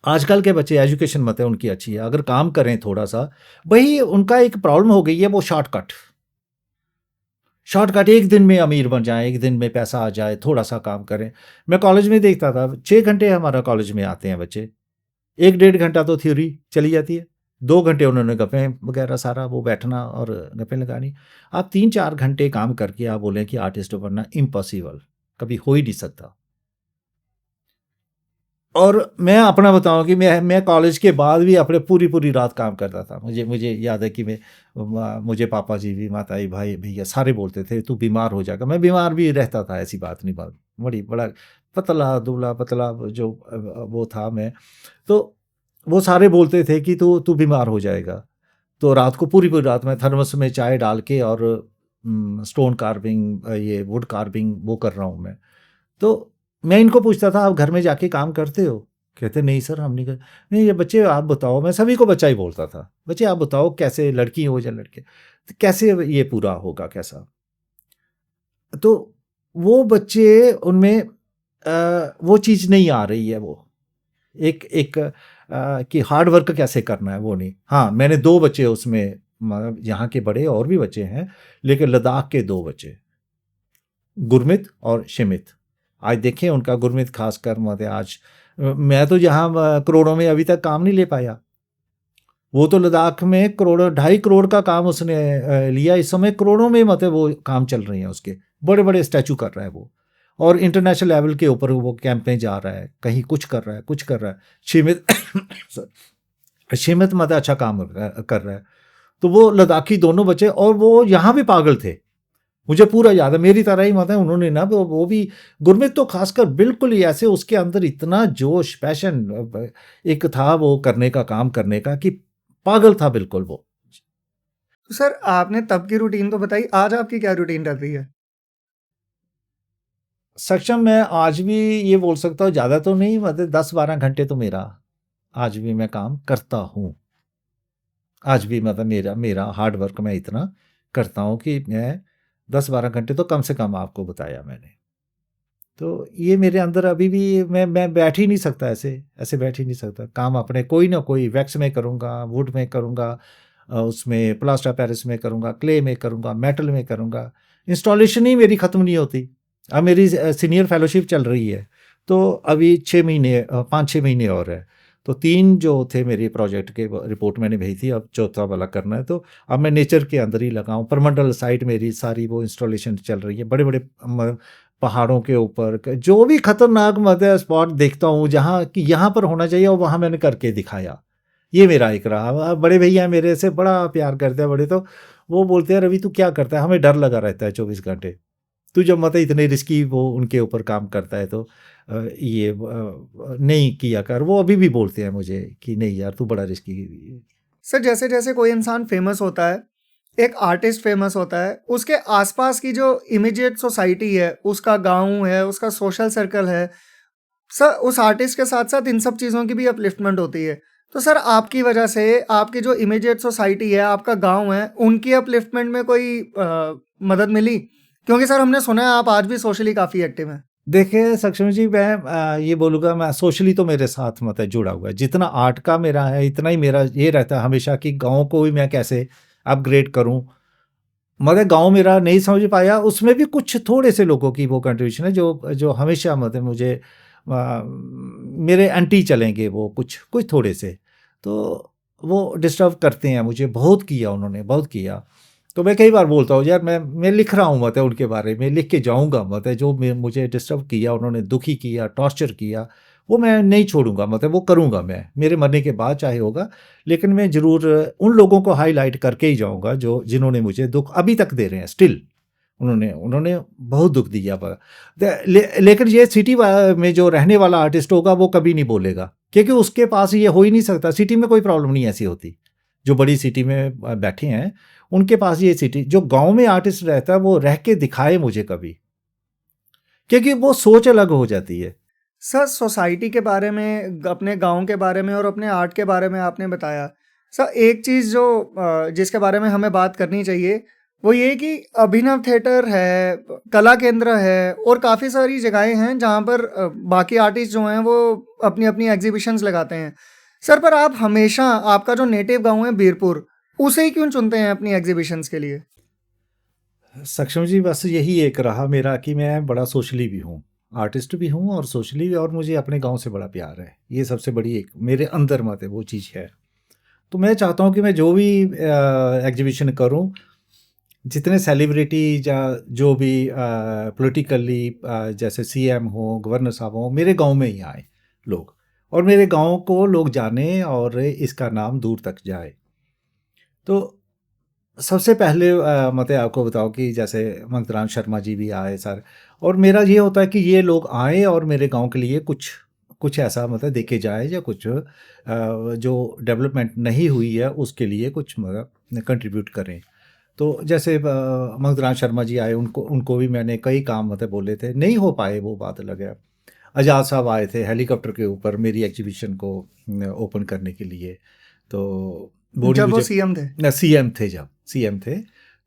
आजकल के बच्चे एजुकेशन मत है उनकी अच्छी है, अगर काम करें थोड़ा सा, वही उनका एक प्रॉब्लम हो गई है, वो शॉर्टकट, एक दिन में अमीर बन जाए, एक दिन में पैसा आ जाए, थोड़ा सा काम करें। मैं कॉलेज में देखता था 6 घंटे हमारा कॉलेज में आते हैं बच्चे, 1-1.5 घंटा तो थ्योरी चली जाती है, 2 घंटे उन्होंने गप्पें वगैरह सारा वो बैठना और गप्पें लगानी। आप 3-4 घंटे काम करके आप बोलें कि आर्टिस्ट बनना इम्पॉसिबल, कभी हो ही नहीं सकता। और मैं अपना बताऊं कि मैं कॉलेज के बाद भी अपने पूरी रात काम करता था। मुझे याद है कि मुझे पापा जी भी, माता जी, भाई भैया सारे बोलते थे तू बीमार हो जाएगा। मैं बीमार भी रहता था, ऐसी बात नहीं, बात बड़ा पतला दुबला पतला जो वो था मैं, तो वो सारे बोलते थे कि तू तू बीमार हो जाएगा। तो रात को पूरी रात में थर्मस में चाय डाल के और स्टोन कार्विंग, ये वुड कार्विंग वो कर रहा हूँ मैं। तो मैं इनको पूछता था आप घर में जाके काम करते हो? कहते नहीं सर हम नहीं कर। नहीं, ये बच्चे आप बताओ, मैं सभी को बच्चा ही बोलता था, बच्चे आप बताओ कैसे, लड़की हो या लड़के, तो कैसे ये पूरा होगा कैसा? तो वो बच्चे उनमें वो चीज़ नहीं आ रही है, वो एक एक कि हार्ड वर्क कैसे करना है वो नहीं। हाँ, मैंने 2 बच्चे उसमें, मतलब यहाँ के बड़े और भी बच्चे हैं, लेकिन लद्दाख के 2 बच्चे, गुरमीत और शिमित, आज देखें उनका गुरमीत खासकर मत आज, मैं तो यहाँ करोड़ों में अभी तक काम नहीं ले पाया, वो तो लद्दाख में करोड़ों 2.5 करोड़ का काम उसने लिया। इस समय करोड़ों में मतलब वो काम चल रहे हैं उसके, बड़े बड़े स्टैचू कर रहा है वो, और इंटरनेशनल लेवल के ऊपर वो कैंप में जा रहा है, कहीं कुछ कर रहा है, कुछ कर रहा है। शिमित मतलब अच्छा काम कर रहा है। तो वो लद्दाखी दोनों बच्चे, और वो यहाँ भी पागल थे, मुझे पूरा याद है, मेरी तरह ही मतलब उन्होंने ना वो भी, गुरमीत तो खासकर बिल्कुल ही ऐसे, उसके अंदर इतना जोश पैशन एक था वो करने का, काम करने का, कि पागल था बिल्कुल वो।
तो सर आपने तब की रूटीन तो बताई, आज आपकी क्या रूटीन रह रही है?
सक्षम मैं आज भी ये बोल सकता हूँ, ज़्यादा तो नहीं, मतलब 10-12 घंटे तो मेरा आज भी मैं काम करता हूँ। आज भी मतलब मेरा मेरा हार्ड वर्क मैं इतना करता हूँ कि मैं 10-12 घंटे तो कम से कम आपको बताया मैंने। तो ये मेरे अंदर अभी भी मैं बैठ ही नहीं सकता ऐसे, ऐसे बैठ ही नहीं सकता। काम अपने कोई ना कोई वैक्स में करूँगा, वुड में करूँगा, उसमें प्लास्टर ऑफ पेरिस में करूँगा, क्ले में करूँगा, मेटल में करूँगा। इंस्टॉलेशन ही मेरी ख़त्म नहीं होती। अब मेरी सीनियर फेलोशिप चल रही है, तो अभी 6 महीने 5-6 महीने और है। तो 3 जो थे मेरे प्रोजेक्ट के रिपोर्ट मैंने भेजी थी, अब चौथा वाला करना है। तो अब मैं नेचर के अंदर ही लगा हूँ। परमंडल साइट मेरी सारी वो इंस्टॉलेशन चल रही है। बड़े-बड़े पहाड़ों के ऊपर जो भी खतरनाक मतलब स्पॉट देखता हूँ जहाँ कि यहाँ पर होना चाहिए, और वहाँ मैंने करके दिखाया। ये मेरा एक रहा। बड़े भैया मेरे से बड़ा प्यार करते हैं बड़े, तो वो बोलते हैं रवि तू क्या करता है, हमें डर लगा रहता है 24 घंटे। तू जब मतलब इतने रिस्की वो उनके ऊपर काम करता है तो नहीं किया कर। वो अभी भी बोलते हैं मुझे कि नहीं यार तू बड़ा रिस्की।
सर जैसे जैसे कोई इंसान फेमस होता है, एक आर्टिस्ट फेमस होता है, उसके आसपास की जो इमीडिएट सोसाइटी है, उसका गांव है, उसका सोशल सर्कल है, सर उस आर्टिस्ट के साथ साथ इन सब चीज़ों की भी अपलिफ्टमेंट होती है। तो सर आपकी वजह से आपकी जो इमीडिएट सोसाइटी है, आपका गांव है, उनकी अपलिफ्टमेंट में कोई मदद मिली? क्योंकि सर हमने सुना है आप आज भी सोशली काफ़ी एक्टिव हैं।
देखिए सक्षम जी, मैं ये बोलूँगा, मैं सोशली तो मेरे साथ मतलब जुड़ा हुआ है। जितना आर्ट का मेरा है इतना ही मेरा ये रहता है हमेशा कि गाँव को भी मैं कैसे अपग्रेड करूँ। मगर गाँव मेरा नहीं समझ पाया, उसमें भी कुछ थोड़े से लोगों की वो कंट्रीब्यूशन है जो जो हमेशा मतलब मुझे मेरे एंटी चलेंगे वो कुछ कुछ थोड़े से। तो वो डिस्टर्ब करते हैं मुझे, बहुत किया उन्होंने, बहुत किया। तो मैं कई बार बोलता हूँ यार मैं लिख रहा हूँ मतलब उनके बारे में, लिख के जाऊँगा मतलब जो मुझे डिस्टर्ब किया उन्होंने, दुखी किया, टॉर्चर किया, वो मैं नहीं छोड़ूँगा, मतलब वो करूँगा मैं, मेरे मरने के बाद चाहे होगा। लेकिन मैं ज़रूर उन लोगों को हाईलाइट करके ही जाऊँगा जो जिन्होंने मुझे दुःख अभी तक दे रहे हैं स्टिल। उन्होंने उन्होंने बहुत दुःख दिया लेकिन ये सिटी में जो रहने वाला आर्टिस्ट होगा वो कभी नहीं बोलेगा, क्योंकि उसके पास ये हो ही नहीं सकता। सिटी में कोई प्रॉब्लम नहीं ऐसी होती। जो बड़ी सिटी में बैठे हैं उनके पास ये सिटी, जो गाँव में आर्टिस्ट रहता है वो रह के दिखाए मुझे कभी, क्योंकि वो सोच अलग हो जाती है।
सर सोसाइटी के बारे में, अपने गांव के बारे में और अपने आर्ट के बारे में आपने बताया। सर एक चीज़ जो जिसके बारे में हमें बात करनी चाहिए वो ये कि अभिनव थिएटर है, कला केंद्र है और काफ़ी सारी जगहें हैं जहाँ पर बाकी आर्टिस्ट जो हैं वो अपनी अपनी एग्जीबिशंस लगाते हैं। सर पर आप हमेशा आपका जो नेटिव गांव है बीरपुर, उसे ही क्यों चुनते हैं अपनी एग्जीबिशंस के लिए?
सक्षम जी, बस यही एक रहा मेरा कि मैं बड़ा सोशली भी हूँ, आर्टिस्ट भी हूँ और सोशली भी, और मुझे अपने गांव से बड़ा प्यार है। ये सबसे बड़ी एक मेरे अंदर मत है वो चीज़ है। तो मैं चाहता हूँ कि मैं जो भी एग्जीबिशन करूँ, जितने सेलिब्रिटी या जो भी पॉलिटिकली जैसे सीएम हो, गवर्नर साहब हो, मेरे गांव में ही आए लोग, और मेरे गांव को लोग जाने और इसका नाम दूर तक जाए। तो सबसे पहले मतलब आपको बताओ कि जैसे मंगतराम शर्मा जी भी आए सर, और मेरा ये होता है कि ये लोग आए और मेरे गांव के लिए कुछ कुछ ऐसा मतलब देखे जाए, या कुछ जो डेवलपमेंट नहीं हुई है उसके लिए कुछ मतलब कंट्रीब्यूट करें। तो जैसे मंगतराम शर्मा जी आए, उनको उनको भी मैंने कई काम मतलब बोले थे, नहीं हो पाए, वो बात अलग है। आज़ाद साहब आए थे हेलीकॉप्टर के ऊपर मेरी एग्जीबिशन को ओपन करने के लिए। तो वो नहीं
जब वो
मुझे,
सीएम थे।
सीएम थे, जब सीएम थे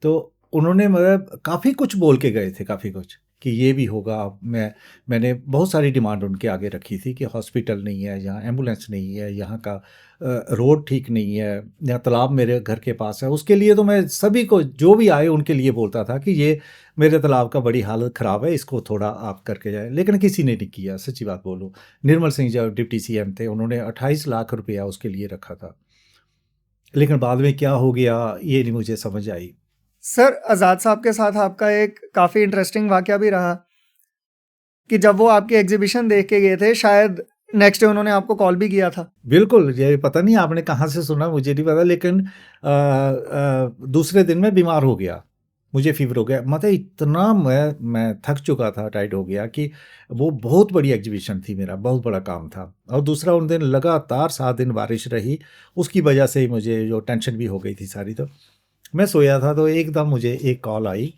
तो उन्होंने मतलब काफ़ी कुछ बोल के गए थे, काफ़ी कुछ कि ये भी होगा। मैंने बहुत सारी डिमांड उनके आगे रखी थी कि हॉस्पिटल नहीं है यहाँ, एम्बुलेंस नहीं है यहाँ का, रोड ठीक नहीं है, यहाँ तालाब मेरे घर के पास है। उसके लिए तो मैं सभी को जो भी आए उनके लिए बोलता था कि ये मेरे तालाब का बड़ी हालत ख़राब है, इसको थोड़ा आप करके जाए, लेकिन किसी ने नहीं किया। सच्ची बात बोलूँ, निर्मल सिंह जब डिप्टी सीएम थे उन्होंने 28 लाख रुपया उसके लिए रखा था, लेकिन बाद में क्या हो गया ये नहीं मुझे समझ आई।
सर आज़ाद साहब के साथ आपका एक काफ़ी इंटरेस्टिंग वाकया भी रहा कि जब वो आपकी एग्जीबिशन देख के गए थे, शायद नेक्स्ट डे उन्होंने आपको कॉल भी किया था।
बिल्कुल, ये पता नहीं आपने कहाँ से सुना, मुझे नहीं पता, लेकिन दूसरे दिन मैं बीमार हो गया। मुझे फीवर हो गया, मतलब इतना मैं थक चुका था, टाइट हो गया कि वो बहुत बड़ी एग्जीबिशन थी, मेरा बहुत बड़ा काम था। और दूसरा उन दिन लगातार 7 दिन बारिश रही, उसकी वजह से ही मुझे जो टेंशन भी हो गई थी सारी। तो मैं सोया था तो एकदम मुझे एक कॉल आई,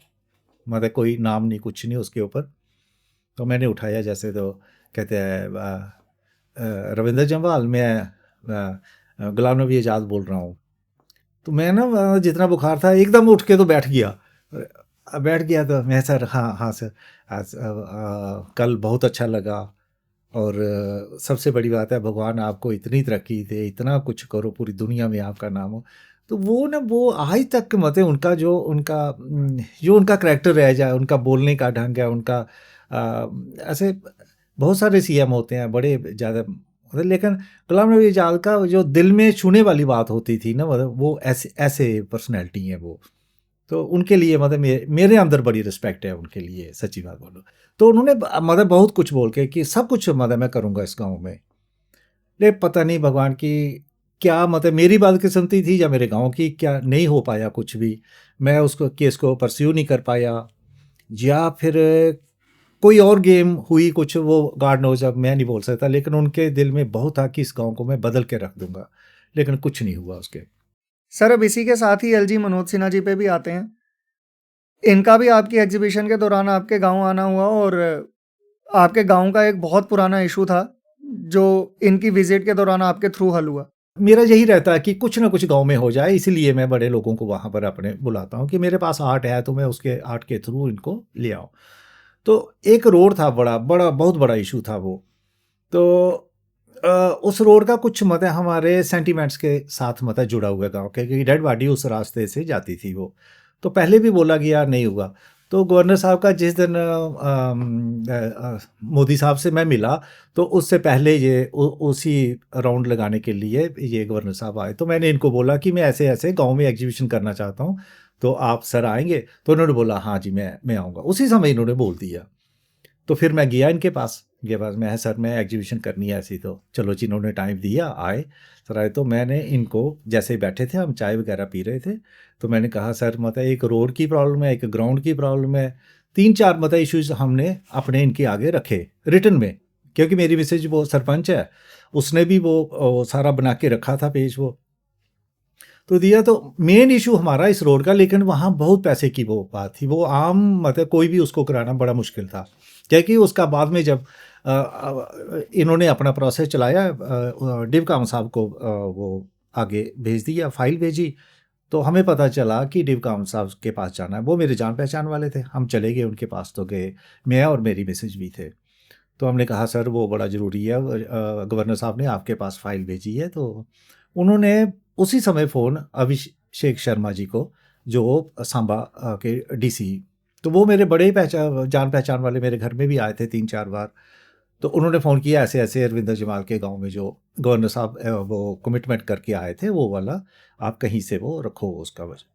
मतलब कोई नाम नहीं कुछ नहीं उसके ऊपर। तो मैंने उठाया जैसे, तो कहते हैं रविंद्र जम्वाल, मैं गुलाम नबी आज़ाद बोल रहा हूँ। तो मैं ना जितना बुखार था एकदम उठ के तो बैठ गया। बैठ गया तो मैं, सर हाँ हाँ सर, आज कल बहुत अच्छा लगा, और सबसे बड़ी बात है भगवान आपको इतनी तरक्की दे, इतना कुछ करो, पूरी दुनिया में आपका नाम हो। तो वो ना, वो आज तक मतलब जो उनका करैक्टर रह जाए, उनका बोलने का ढंग है, उनका ऐसे बहुत सारे सीएम होते हैं बड़े ज़्यादा, मतलब लेकिन गुलाम नबी आज़ाद का जो दिल में छूने वाली बात होती थी ना, मतलब वो ऐसे ऐसे पर्सनैलिटी हैं वो। तो उनके लिए मतलब मेरे अंदर बड़ी रिस्पेक्ट है उनके लिए, सच्ची बात बोलो। तो उन्होंने मतलब बहुत कुछ बोल के कि सब कुछ मतलब मैं करूँगा इस गाँव में। ले पता नहीं भगवान की क्या, मतलब मेरी बात की सुनती थी या मेरे गाँव की, क्या नहीं हो पाया कुछ भी। मैं उसको केस को परस्यू नहीं कर पाया, या फिर कोई और गेम हुई कुछ, वो गॉड नोज़, अब मैं नहीं बोल सकता। लेकिन उनके दिल में बहुत था कि इस गाँव को मैं बदल के रख दूँगा, लेकिन कुछ नहीं हुआ उसके।
सर अब इसी के साथ ही एलजी मनोज सिन्हा जी पे भी आते हैं। इनका भी आपकी एग्जीबिशन के दौरान आपके गांव आना हुआ, और आपके गांव का एक बहुत पुराना इशू था जो इनकी विजिट के दौरान आपके थ्रू हल हुआ।
मेरा यही रहता है कि कुछ ना कुछ गाँव में हो जाए, इसीलिए मैं बड़े लोगों को वहाँ पर अपने बुलाता हूँ कि मेरे पास आर्ट है, तो मैं उसके आर्ट के थ्रू इनको ले आऊँ। तो एक रोड था, बहुत बड़ा इशू था वो। तो उस रोड का कुछ मतलब हमारे सेंटिमेंट्स के साथ मतलब जुड़ा हुआ है गाँव के, क्योंकि डेड बॉडी उस रास्ते से जाती थी वो। तो पहले भी बोला गया, नहीं हुआ। तो गवर्नर साहब का जिस दिन मोदी साहब से मैं मिला, तो उससे पहले ये उसी राउंड लगाने के लिए ये गवर्नर साहब आए। तो मैंने इनको बोला कि मैं ऐसे-ऐसे गाँव में एग्जीबिशन करना चाहता हूँ, तो आप सर आएँगे? तो उन्होंने बोला हाँ जी, मैं आऊँगा। उसी समय इन्होंने बोल दिया। तो फिर मैं गया इनके पास मैं, सर मैं एग्जीबिशन करनी है ऐसी। तो चलो जी, इन्होंने टाइम दिया, आए। सर आए तो मैंने इनको, जैसे ही बैठे थे हम चाय वगैरह पी रहे थे, तो मैंने कहा सर मतलब एक रोड की प्रॉब्लम है, एक ग्राउंड की प्रॉब्लम है, 3-4 मतलब इश्यूज़ हमने अपने इनके आगे रखे रिटन में, क्योंकि मेरी मिसेज वो सरपंच है, उसने भी वो सारा बना के रखा था पेज वो। तो दिया, तो मेन इशू हमारा इस रोड का, लेकिन वहाँ बहुत पैसे की वो बात थी, वो आम मतलब कोई भी उसको कराना बड़ा मुश्किल था। क्योंकि उसका बाद में जब इन्होंने अपना प्रोसेस चलाया, डिवकाम साहब को वो आगे भेज दिया, फाइल भेजी, तो हमें पता चला कि डिवकाम साहब के पास जाना है। वो मेरे जान पहचान वाले थे, हम चले गए उनके पास, तो गए, मैं और मेरी मिसेज भी थे। तो हमने कहा सर वो बड़ा ज़रूरी है, गवर्नर साहब ने आपके पास फाइल भेजी है। तो उन्होंने उसी समय फ़ोन अभिषेक शर्मा जी को, जो सांबा के डीसी, तो वो मेरे बड़े जान पहचान वाले, मेरे घर में भी आए थे 3-4 बार। तो उन्होंने फ़ोन किया, ऐसे-ऐसे अरविंदर जमाल के गाँव में जो गवर्नर साहब वो कमिटमेंट करके आए थे, वो वाला आप कहीं से वो रखो उसका वजह।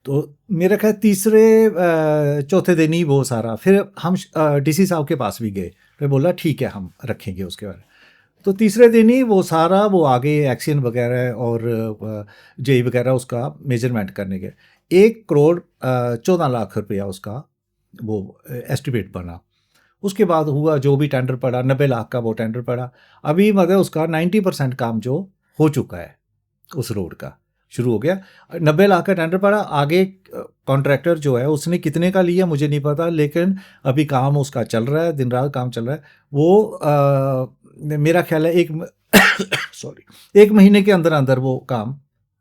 तो मेरा ख़ैर तीसरे चौथे दिन ही वो सारा, फिर हम डीसी साहब के पास भी गए, फिर बोला ठीक है हम रखेंगे उसके बारे में। तो तीसरे दिन ही वो सारा वो आगे एक्शन वगैरह और जेई वगैरह उसका मेजरमेंट करने गए। 1 करोड़ 14 लाख रुपया उसका वो एस्टिमेट बना। उसके बाद हुआ जो भी टेंडर पड़ा, 90 लाख का वो टेंडर पड़ा। अभी मतलब उसका 90% काम जो हो चुका है उस रोड का, शुरू हो गया। 90 लाख का टेंडर पड़ा, आगे कॉन्ट्रैक्टर जो है उसने कितने का लिया मुझे नहीं पता, लेकिन अभी काम उसका चल रहा है, दिन रात काम चल रहा है। वो मेरा ख्याल है एक सॉरी 1 महीने के अंदर अंदर वो काम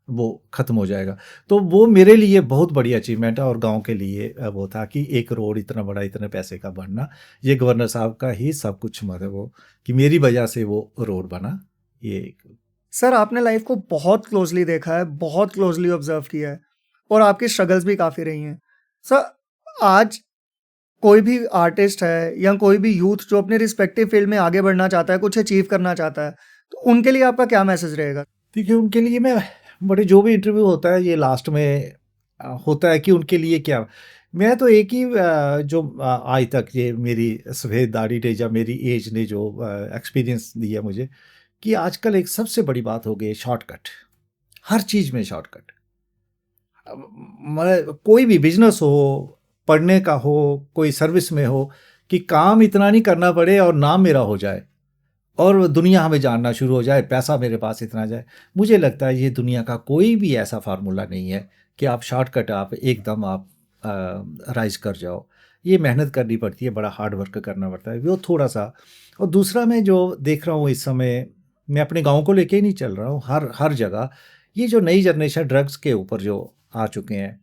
वो ख़त्म हो जाएगा। तो वो मेरे लिए बहुत बड़ी अचीवमेंट है, और गाँव के लिए वो था कि एक रोड इतना बड़ा, इतने पैसे का बनना, ये गवर्नर साहब का ही सब कुछ मतलब वो, कि मेरी वजह से वो रोड बना। ये एक
सर आपने लाइफ को बहुत क्लोजली देखा है, बहुत क्लोजली ऑब्जर्व किया है, और आपकी स्ट्रगल्स भी काफ़ी रही हैं। सर आज कोई भी आर्टिस्ट है या कोई भी यूथ जो अपने रिस्पेक्टिव फील्ड में आगे बढ़ना चाहता है, कुछ अचीव करना चाहता है, तो उनके लिए आपका क्या मैसेज रहेगा?
देखिए उनके लिए मैं बड़े, जो भी इंटरव्यू होता है ये लास्ट में होता है कि उनके लिए क्या, मैं तो एक ही जो आज तक ये मेरी सफ़ेद दाढ़ी ने या मेरी एज ने जो एक्सपीरियंस दिया मुझे, कि आजकल एक सबसे बड़ी बात हो गई है शॉर्टकट। हर चीज़ में शॉर्टकट। मतलब कोई भी बिजनेस हो, पढ़ने का हो, कोई सर्विस में हो, कि काम इतना नहीं करना पड़े और नाम मेरा हो जाए और दुनिया हमें जानना शुरू हो जाए, पैसा मेरे पास इतना जाए। मुझे लगता है ये दुनिया का कोई भी ऐसा फार्मूला नहीं है कि आप शॉर्टकट आप एकदम आप राइज कर जाओ। ये मेहनत करनी पड़ती है, बड़ा हार्ड वर्क करना पड़ता है, वो थोड़ा सा। और दूसरा मैं जो देख रहा हूँ इस समय, मैं अपने गांव को लेके ही नहीं चल रहा हूँ, हर हर जगह ये जो नई जनरेशन ड्रग्स के ऊपर जो आ चुके हैं,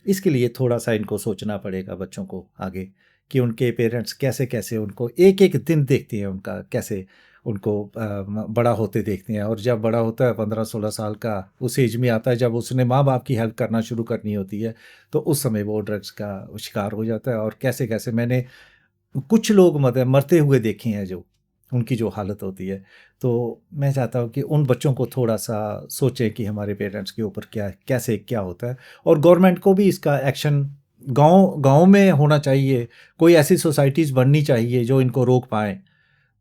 इसके लिए थोड़ा सा इनको सोचना पड़ेगा बच्चों को आगे, कि उनके पेरेंट्स कैसे कैसे उनको एक एक दिन देखते हैं, उनका कैसे उनको बड़ा होते देखते हैं। और जब बड़ा होता है 15-16 साल का, उस एज में आता है जब उसने माँ बाप की हेल्प करना शुरू करनी होती है, तो उस समय वो ड्रग्स का शिकार हो जाता है। और कैसे कैसे मैंने कुछ लोग मतलब मरते हुए देखे हैं, जो उनकी जो हालत होती है। तो मैं चाहता हूँ कि उन बच्चों को थोड़ा सा सोचें कि हमारे पेरेंट्स के ऊपर क्या कैसे क्या होता है, और गवर्नमेंट को भी इसका एक्शन गांव गांव में होना चाहिए। कोई ऐसी सोसाइटीज़ बननी चाहिए जो इनको रोक पाएँ।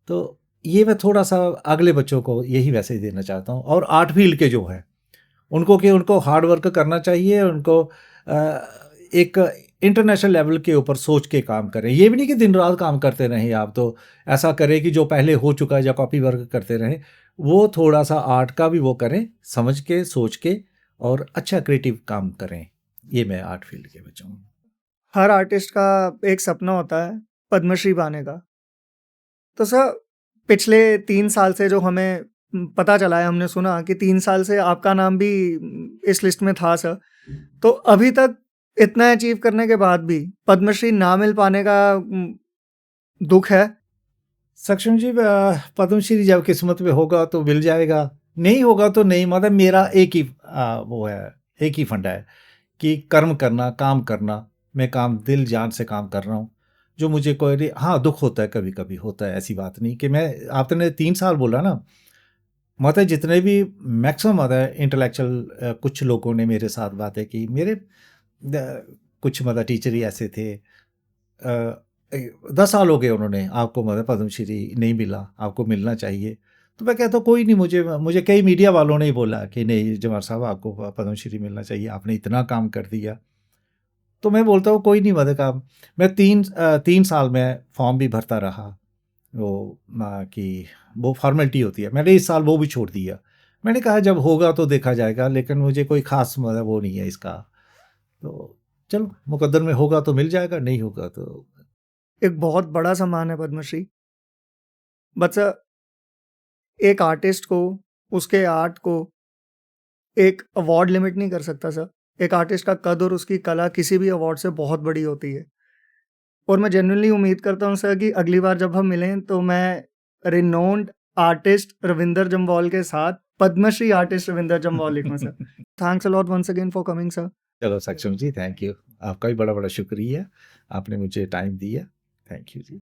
तो ये मैं थोड़ा सा अगले बच्चों को यही वैसे ही देना चाहता हूँ। और आर्ट फील्ड के जो है उनको, कि उनको हार्ड वर्क करना चाहिए, उनको एक इंटरनेशनल लेवल के ऊपर सोच के काम करें। ये भी नहीं कि दिन रात काम करते रहें आप, तो ऐसा करें कि जो पहले हो चुका है या कॉपी वर्क करते रहें। वो थोड़ा सा आर्ट का भी वो करें, समझ के सोच के, और अच्छा क्रिएटिव काम करें। ये मैं आर्ट फील्ड के बच्चों हूँ।
हर आर्टिस्ट का एक सपना होता है पद्मश्री पाने का। तो सर, पिछले 3 साल से जो हमें पता चला है, हमने सुना कि 3 साल से आपका नाम भी इस लिस्ट में था सर। तो अभी तक इतना अचीव करने के बाद भी पद्मश्री ना मिल पाने का दुःख है?
सक्षम जी, पद्मश्री जब किस्मत में होगा तो मिल जाएगा, नहीं होगा तो नहीं। मतलब मेरा एक ही वो है, एक ही फंडा है कि कर्म करना, काम करना। मैं काम दिल जान से काम कर रहा हूँ। जो मुझे कोई, हाँ दुख होता है, कभी कभी होता है, ऐसी बात नहीं कि मैं, आपने 3 साल बोला ना, मतलब जितने भी मैक्सिमम मतलब इंटेलेक्चुअल कुछ लोगों ने मेरे साथ बातें की, मेरे कुछ मतलब टीचर ही ऐसे थे, 10 साल हो गए उन्होंने, आपको मतलब पद्मश्री नहीं मिला, आपको मिलना चाहिए। तो मैं कहता हूँ कोई नहीं, मुझे मुझे कई मीडिया वालों ने ही बोला कि नहीं जमार साहब, आपको पद्मश्री मिलना चाहिए, आपने इतना काम कर दिया। तो मैं बोलता हूँ कोई नहीं, मतलब काम। मैं 3 साल में फॉर्म भी भरता रहा, वो कि वो फॉर्मेलिटी होती है, मैंने इस साल वो भी छोड़ दिया। मैंने कहा जब होगा तो देखा जाएगा, लेकिन मुझे कोई ख़ास मतलब वो नहीं है इसका। तो चलो, मुकद्दर में होगा तो मिल जाएगा, नहीं होगा तो।
एक बहुत बड़ा सम्मान है पद्मश्री। बट सर, एक आर्टिस्ट को, उसके आर्ट को एक अवार्ड लिमिट नहीं कर सकता सर। एक आर्टिस्ट का कद और उसकी कला किसी भी अवार्ड से बहुत बड़ी होती है। और मैं जेन्युइनली उम्मीद करता हूँ सर कि अगली बार जब हम मिलें तो मैं रिनोन्ड आर्टिस्ट रविंदर जम्वाल के साथ पद्मश्री आर्टिस्ट रविंदर जम्वाल लिखूँ sir. Thanks a lot once again for coming sir.
चलो सक्षम जी, थैंक यू। आपका भी बड़ा बड़ा शुक्रिया, आपने मुझे टाइम दिया। Thank you ji.